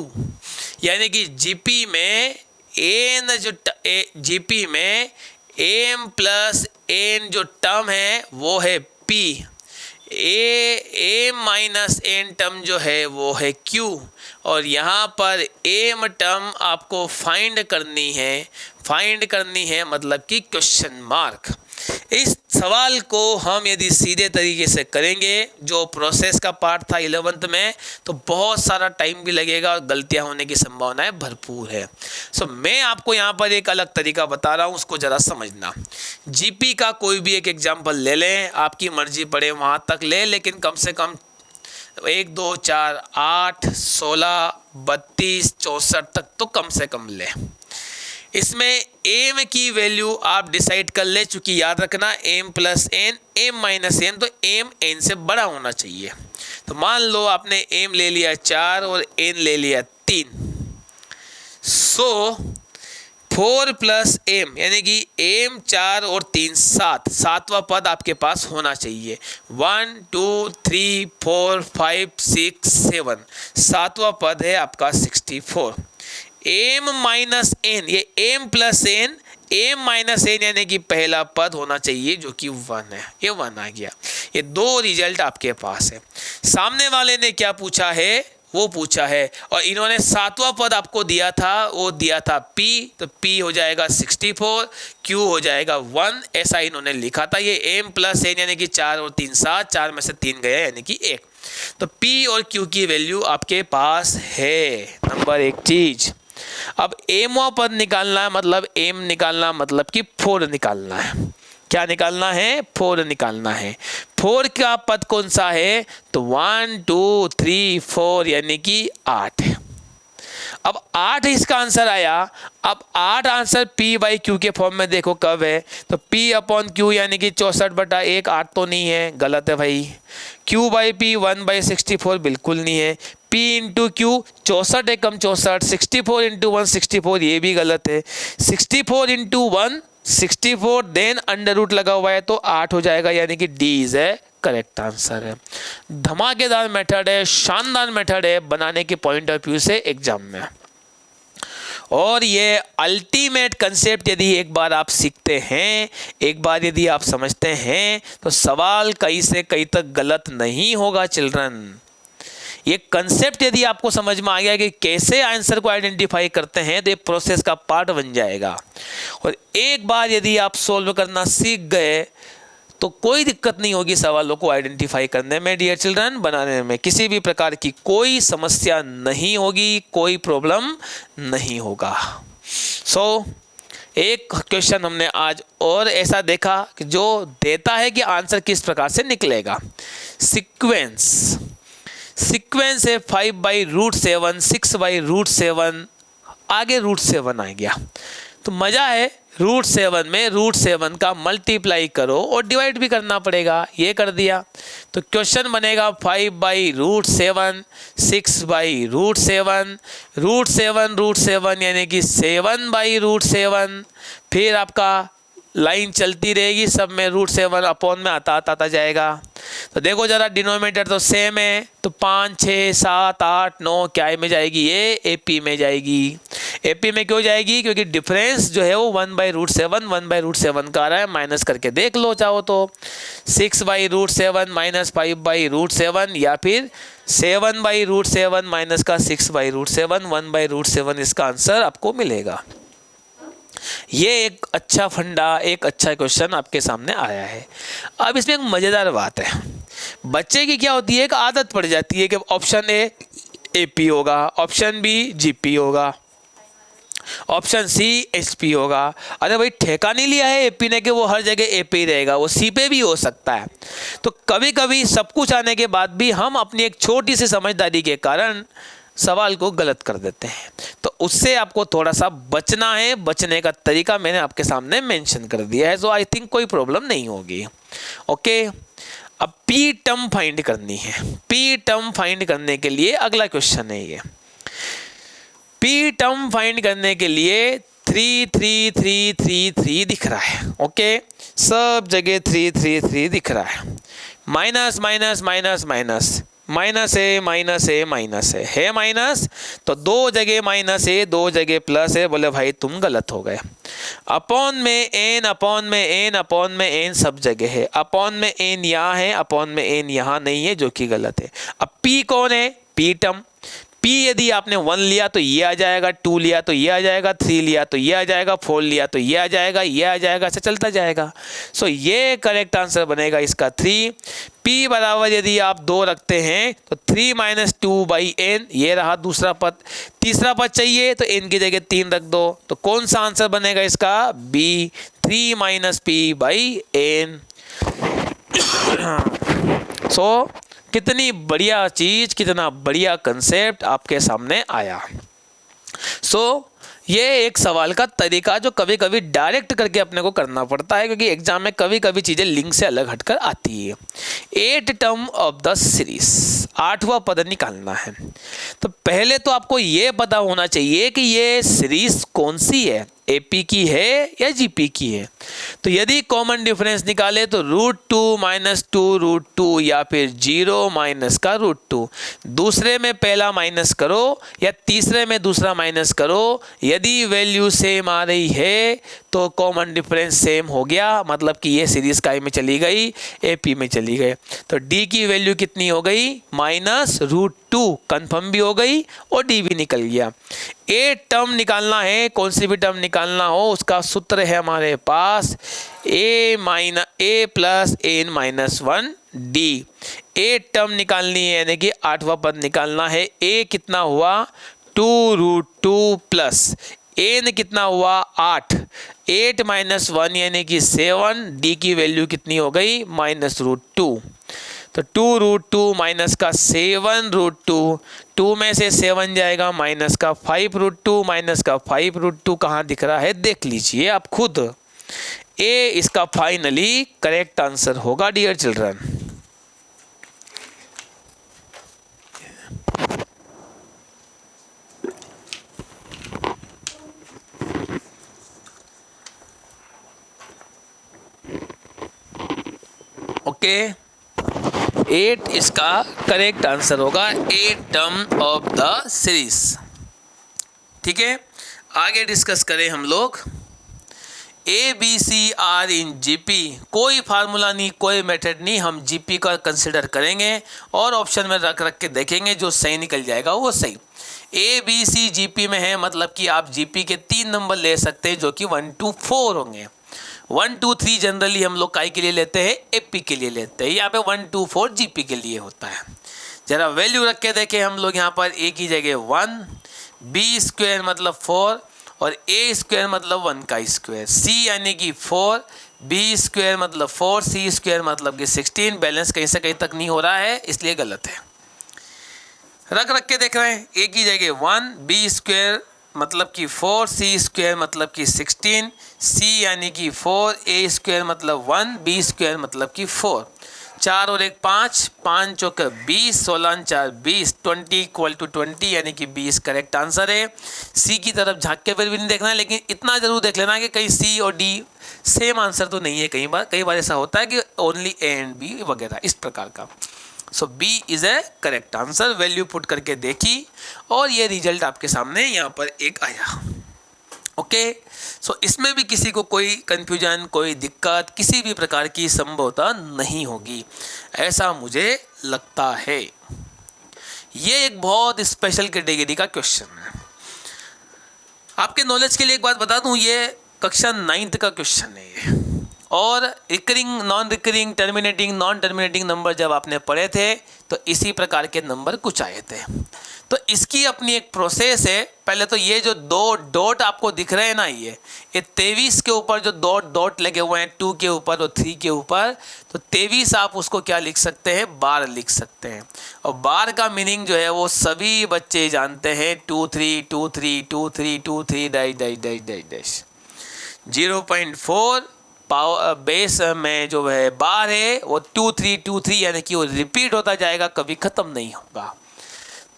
यानी कि जीपी में n जो जीपी में m प्लस n जो टर्म है वो है p, m minus n term जो है वो है q, और यहाँ पर m टर्म आपको फाइंड करनी है मतलब कि क्वेश्चन मार्क। इस सवाल को हम यदि सीधे तरीके से करेंगे, जो प्रोसेस का पार्ट था 11th में, तो बहुत सारा टाइम भी लगेगा और गलतियां होने की संभावनाएं भरपूर है। सो मैं आपको यहाँ पर एक अलग तरीका बता रहा हूँ, उसको ज़रा समझना। जीपी का कोई भी एक एग्जाम्पल ले लें, आपकी मर्जी पड़े वहाँ तक ले, लेकिन कम से कम 1 2 4 8 16 32 64 तक तो कम से कम ले। इसमें एम की वैल्यू आप डिसाइड कर ले, चूंकि याद रखना m plus n m minus n, तो एम एन से बड़ा होना चाहिए। तो मान लो आपने एम ले लिया 4 और एन ले लिया 3, सो 4 प्लस एम यानी कि एम 4 और 3 7, सातवां पद आपके पास होना चाहिए। 1 2 3 4 5 6 7, सातवां पद है आपका 64। एम माइनस एन, ये m plus n, m minus n यानी कि पहला पद होना चाहिए जो कि 1 है, ये 1 आ गया। ये दो रिजल्ट आपके पास है। सामने वाले ने क्या पूछा है, वो पूछा है, और इन्होंने सातवां पद आपको दिया था, वो दिया था P, तो P हो जाएगा 64, Q हो जाएगा 1, ऐसा इन्होंने लिखा था। ये M प्लस N यानी कि 4 और 3 7, 4 में से 3 गया यानी कि 1, तो P और Q की वैल्यू आपके पास है। नंबर एक चीज, अब एमवा पद निकालना है, मतलब एम निकालना मतलब कि 4 निकालना है। क्या निकालना है? 4 निकालना है। 4 का पद कौन सा है? तो 1 2 3 4 यानी कि 8 है। अब 8 इसका आंसर आया। अब 8 आंसर P बाई Q के फॉर्म में देखो कब है, तो P अपॉन Q यानी कि 64/1, 8 तो नहीं है, गलत है भाई। Q बाई P 1/64 बिल्कुल नहीं है। P इंटू Q 64 एकम 64, 64 इंटू 1 64, ये भी गलत है। 64 इंटू 1 64, देन अंडर रूट लगा हुआ है तो 8 हो जाएगा, यानी कि D is a correct answer है। धमाकेदार मेथड है, शानदार मेथड है बनाने के पॉइंट ऑफ व्यू से एग्जाम में। और ये अल्टीमेट कंसेप्ट यदि एक बार आप सीखते हैं, एक बार यदि आप समझते हैं, तो सवाल कहीं से कहीं तक गलत नहीं होगा चिल्ड्रन। ये कंसेप्ट यदि आपको समझ में आ गया कि कैसे आंसर को आइडेंटिफाई करते हैं, तो ये प्रोसेस का पार्ट बन जाएगा। और एक बार यदि आप सोल्व करना सीख गए तो कोई दिक्कत नहीं होगी सवालों को आइडेंटिफाई करने में डियर चिल्ड्रन, बनाने में किसी भी प्रकार की कोई समस्या नहीं होगी, कोई प्रॉब्लम नहीं होगा। एक क्वेश्चन हमने आज और ऐसा देखा कि जो देता है कि आंसर किस प्रकार से निकलेगा। सीक्वेंस है 5/√7, 6/√7, आगे √7 आ गया, तो मज़ा है। √7 में √7 का मल्टीप्लाई करो और डिवाइड भी करना पड़ेगा, ये कर दिया तो क्वेश्चन बनेगा 5/√7, 6/√7, √7 यानी कि 7/√7, फिर आपका लाइन चलती रहेगी, सब में √7 अपॉन में आता जाएगा। तो देखो जरा डिनोमिनेटर तो सेम है, तो 5 6 7 8 9 क्या में जाएगी? ये AP में जाएगी। AP में क्यों जाएगी? क्योंकि डिफरेंस जो है वो 1/√7 का आ रहा है, माइनस करके देख लो चाहो तो। 6/√7 माइनस 5/√7, या फिर 7/√7 माइनस का 6/√7, 1/√7 इसका आंसर आपको मिलेगा। ये एक अच्छा फंडा, एक अच्छा क्वेश्चन आपके सामने आया है। अब इसमें एक मज़ेदार बात है, बच्चे की क्या होती है, एक आदत पड़ जाती है कि ऑप्शन A AP होगा, ऑप्शन B GP होगा, ऑप्शन C HP होगा। अरे भाई ठेका नहीं लिया है AP ने कि वो हर जगह AP ही रहेगा, वो C पे भी हो सकता है। तो कभी कभी सब कुछ आने के बाद भी हम अपनी एक छोटी सी समझदारी के कारण सवाल को गलत कर देते हैं, तो उससे आपको थोड़ा सा बचना है। बचने का तरीका मैंने आपके सामने मेंशन कर दिया है, सो आई थिंक कोई प्रॉब्लम नहीं होगी। ओके, अब P टर्म फाइंड करनी है। P टर्म फाइंड करने के लिए अगला क्वेश्चन है ये। P टर्म फाइंड करने के लिए 3 3 3 3 3 दिख रहा है। ओके, सब जगह 3 3 3 दिख रहा है। Minus minus minus minus, minus है माइनस है माइनस है माइनस, तो दो जगह माइनस है, दो जगह प्लस है, बोले भाई तुम गलत हो गए। अपॉन में एन, अपॉन में एन, अपॉन में एन सब जगह है। अपॉन में एन यहाँ है, अपॉन में एन यहाँ नहीं है, जो कि गलत है। अब P कौन है? P term. P यदि आपने 1 लिया तो ये आ जाएगा, 2 लिया तो ये आ जाएगा, 3 लिया तो ये आ जाएगा, 4 लिया तो ये आ जाएगा, ये आ जाएगा, ऐसा चलता जाएगा। सो ये करेक्ट आंसर बनेगा इसका 3। P बराबर यदि आप 2 रखते हैं तो 3 - 2/n, ये रहा दूसरा पद। तीसरा पद चाहिए तो n की जगह 3 रख दो, तो कौन सा आंसर बनेगा इसका? B, 3 - P/n। सो कितनी बढ़िया चीज़, कितना बढ़िया कंसेप्ट आपके सामने आया। ये एक सवाल का तरीका जो कभी कभी डायरेक्ट करके अपने को करना पड़ता है, क्योंकि एग्जाम में कभी कभी चीज़ें लिंक से अलग हटकर आती है। 8 टर्म ऑफ द सीरीज, 8वां पद निकालना है। तो पहले तो आपको ये पता होना चाहिए कि ये सीरीज कौन सी है, एपी की है या जीपी की है। तो यदि कॉमन डिफरेंस निकाले तो √2 - 2 √2 या फिर 0 माइनस का √2। दूसरे में पहला माइनस करो या तीसरे में दूसरा माइनस करो, यदि वैल्यू सेम आ रही है तो कॉमन डिफरेंस सेम हो गया, मतलब कि ये सीरीज काय में चली गई, एपी में चली गई। तो डी की वैल्यू कितनी हो गई, -√2, कंफर्म भी हो गई और डी भी निकल गया। ए टर्म निकालना है, कौन सी भी टर्म निकालना हो उसका सूत्र है हमारे पास a + n - 1 d। A term निकालनी है यानी कि 8वां पद निकालना है। a कितना हुआ 2√2 प्लस n कितना हुआ 8, 8 - 1 यानी कि 7, d की वैल्यू कितनी हो गई -√2। तो 2√2 माइनस का 7√2, 2 में से 7 जाएगा माइनस का 5√2, माइनस का 5√2 कहाँ दिख रहा है देख लीजिए आप खुद। ए इसका फाइनली करेक्ट आंसर होगा डियर चिल्ड्रन। ओके, 8 इसका करेक्ट आंसर होगा, 8 टर्म ऑफ द सीरीज। ठीक है, आगे डिस्कस करें हम लोग। ABCR इन जीपी, कोई फार्मूला नहीं, कोई मेथड नहीं, हम जीपी का कंसिडर करेंगे और ऑप्शन में रख के देखेंगे, जो सही निकल जाएगा वो सही। ABC जीपी में है, मतलब कि आप जीपी के 3 नंबर ले सकते हैं जो कि 1 to 4 होंगे। 1 2 3 जनरली हम लोग काय के लिए लेते हैं, एपी के लिए लेते हैं। यहाँ पे 1 2 4 जीपी के लिए होता है। जरा वैल्यू रख के देखें हम लोग, यहाँ पर ए की जगह 1, b² मतलब 4 और a² मतलब 1 का स्क्वायर, c यानी कि 4, b² मतलब 4, c² मतलब कि 16। बैलेंस कहीं से कहीं तक नहीं हो रहा है इसलिए गलत है। रख के देख रहे हैं, a की जगह 1, b² मतलब कि 4, c² मतलब कि 16, c यानी कि 4, a² मतलब 1, b² मतलब कि 4। 4 और 1 5, 5 चौके 20, 16 4 20, 20 = 20 यानी कि 20 करेक्ट आंसर है। सी की तरफ झांक के फिर भी नहीं देखना है, लेकिन इतना जरूर देख लेना कि कहीं सी और डी सेम आंसर तो नहीं है। कई बार ऐसा होता है कि ओनली ए एंड बी वगैरह इस प्रकार का। So b is a correct answer. Value put करके देखी और ये रिजल्ट आपके सामने यहाँ पर एक आया। ओके, सो इसमें भी किसी को कोई कंफ्यूजन, कोई दिक्कत, किसी भी प्रकार की संभवता नहीं होगी, ऐसा मुझे लगता है। ये एक बहुत स्पेशल कैटेगरी का क्वेश्चन है। आपके नॉलेज के लिए एक बात बता दूं, ये कक्षा 9th का क्वेश्चन है ये। और recurring, non recurring, terminating, non terminating number जब आपने पढ़े थे तो इसी प्रकार के नंबर कुछ आए थे। तो इसकी अपनी एक प्रोसेस है। पहले तो ये जो 2 डॉट आपको दिख रहे हैं ना, ये 23 के ऊपर जो डॉट लगे हुए हैं 2 के ऊपर और 3 के ऊपर, तो 23 आप उसको क्या लिख सकते हैं, बार लिख सकते हैं। और बार का मीनिंग जो है वो सभी बच्चे जानते हैं, 2 3 2 3 2 3 2 3 dash dash dash dash dash. 0.4 power base में जो है बार है वो 2 3 2 3 यानी कि वो रिपीट होता जाएगा, कभी ख़त्म नहीं होगा।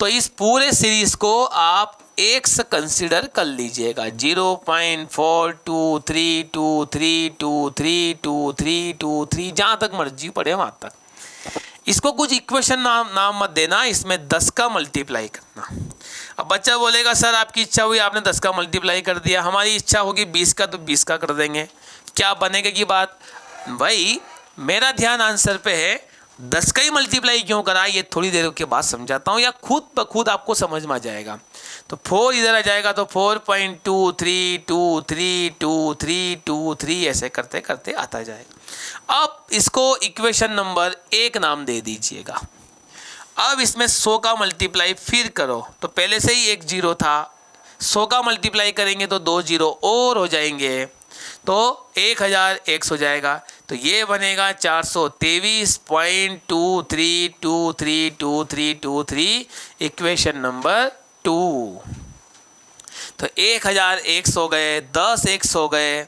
तो इस पूरे सीरीज को आप एक से कंसीडर कर लीजिएगा, 0.42323232323 जहाँ तक मर्जी पड़े वहाँ तक। इसको कुछ इक्वेशन नाम मत देना, इसमें 10 का मल्टीप्लाई करना। अब बच्चा बोलेगा सर आपकी इच्छा हुई आपने 10 का मल्टीप्लाई कर दिया, हमारी इच्छा होगी 20 का तो 20 का कर देंगे, क्या बनेगा की बात। भाई मेरा ध्यान आंसर पे है, 10 का ही मल्टीप्लाई क्यों करा ये थोड़ी देर के बाद समझाता हूँ, या खुद ब खुद आपको समझ में आ जाएगा। तो 4 इधर आ जाएगा तो 4.23232323 ऐसे करते करते आता जाएगा। अब इसको इक्वेशन नंबर 1 नाम दे दीजिएगा। अब इसमें 100 का मल्टीप्लाई फिर करो, तो पहले से ही एक 0 था, 100 का मल्टीप्लाई करेंगे तो 2 0 और हो जाएंगे, तो 1100 हो जाएगा। तो ये बनेगा 423.23232323 इक्वेशन नंबर 2। तो 1000 हो गए, 10 एक्स हो गए,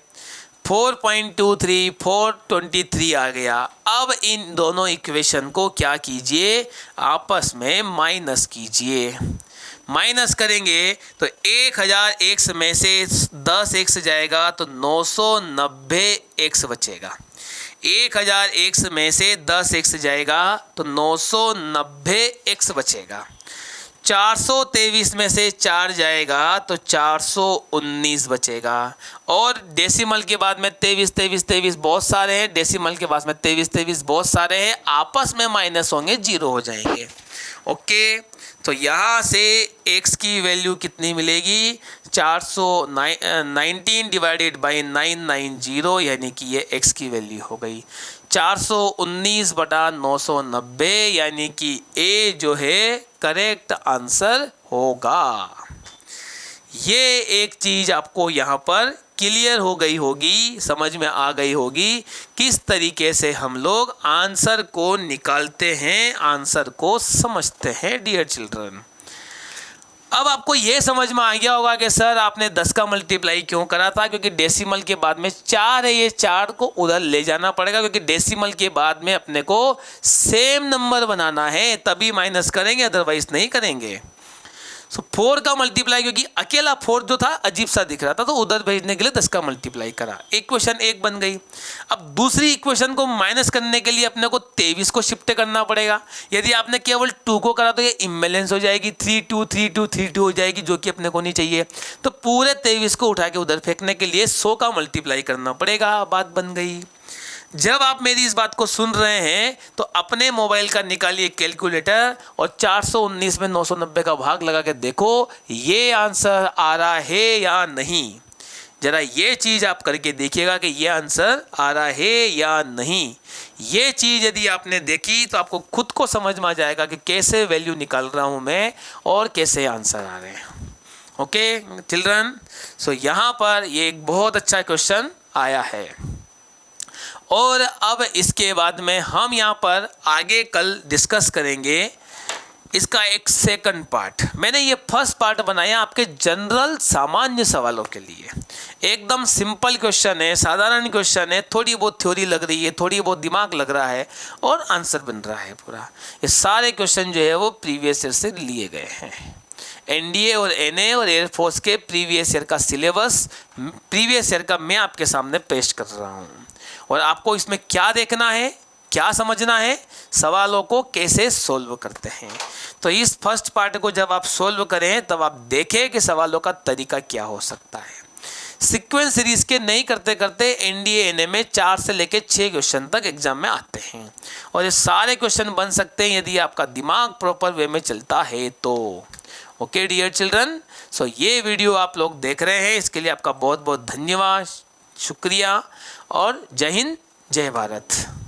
4.23 423 आ गया। अब इन दोनों इक्वेशन को क्या कीजिए, आपस में माइनस कीजिए। माइनस करेंगे तो 1000 एक्स में से 10 एक्स जाएगा तो 990 एक्स बचेगा। 1000 एक्स में से 10 एक्स जाएगा तो 990 एक्स बचेगा। 423 में से 4 जाएगा तो 419 बचेगा। और डेसिमल के बाद में 23 बहुत सारे हैं, डेसिमल के बाद में 23 बहुत सारे हैं, आपस में माइनस होंगे, जीरो हो जाएंगे। ओके, तो यहाँ से x की वैल्यू कितनी मिलेगी, 419 डिवाइडेड बाई 990, यानी कि ये x की वैल्यू हो गई 419 बटा 990, यानी कि A जो है करेक्ट आंसर होगा। ये एक चीज़ आपको यहाँ पर क्लियर हो गई होगी, समझ में आ गई होगी किस तरीके से हम लोग आंसर को निकालते हैं, आंसर को समझते हैं डियर चिल्ड्रन। अब आपको ये समझ में आ गया होगा कि सर आपने 10 का मल्टीप्लाई क्यों करा था, क्योंकि डेसिमल के बाद में 4 है, ये 4 को उधर ले जाना पड़ेगा, क्योंकि डेसिमल के बाद में अपने को सेम नंबर बनाना है, तभी माइनस करेंगे, अदरवाइज नहीं करेंगे। सो 4 का मल्टीप्लाई, क्योंकि अकेला 4 जो था अजीब सा दिख रहा था, तो उधर भेजने के लिए 10 का मल्टीप्लाई करा, इक्वेशन 1 बन गई। अब दूसरी इक्वेशन को माइनस करने के लिए अपने को 23 को शिफ्ट करना पड़ेगा। यदि आपने केवल 2 को करा तो ये इम्बैलेंस हो जाएगी, 32 हो जाएगी, जो कि अपने को नहीं चाहिए। तो पूरे 23 को उठा के उधर फेंकने के लिए 100 का मल्टीप्लाई करना पड़ेगा, बात बन गई। जब आप मेरी इस बात को सुन रहे हैं तो अपने मोबाइल का निकालिए कैलकुलेटर और 419 में 990 का भाग लगा के देखो ये आंसर आ रहा है या नहीं। जरा ये चीज़ आप करके देखिएगा कि ये आंसर आ रहा है या नहीं। ये चीज़ यदि आपने देखी तो आपको खुद को समझ में आ जाएगा कि कैसे वैल्यू निकाल रहा हूँ मैं और कैसे आंसर आ रहे हैं। ओके चिल्ड्रन, सो यहाँ पर ये एक बहुत अच्छा क्वेश्चन आया है। और अब इसके बाद में हम यहाँ पर आगे कल डिस्कस करेंगे इसका एक सेकंड पार्ट। मैंने ये फर्स्ट पार्ट बनाया आपके जनरल सामान्य सवालों के लिए। एकदम सिंपल क्वेश्चन है, साधारण क्वेश्चन है, थोड़ी बहुत थ्योरी लग रही है, थोड़ी बहुत दिमाग लग रहा है और आंसर बन रहा है पूरा। ये सारे क्वेश्चन जो है वो प्रीवियस ईयर से लिए गए हैं। एनडीए और एनए और एयरफोर्स के प्रीवियस ईयर का सिलेबस प्रीवियस ईयर का मैं आपके सामने पेश कर रहा हूँ। और आपको इसमें क्या देखना है, क्या समझना है, सवालों को कैसे सोल्व करते हैं। तो इस फर्स्ट पार्ट को जब आप सोल्व करें तब आप देखें कि सवालों का तरीका क्या हो सकता है। सीक्वेंस सीरीज के नहीं करते करते एनडीए एनए में 4 से लेकर 6 क्वेश्चन तक एग्जाम में आते हैं और ये सारे क्वेश्चन बन सकते हैं यदि आपका दिमाग प्रॉपर वे में चलता है तो। ओके डियर चिल्ड्रन, सो ये वीडियो आप लोग देख रहे हैं, इसके लिए आपका बहुत बहुत धन्यवाद, शुक्रिया और जय हिंद जय भारत।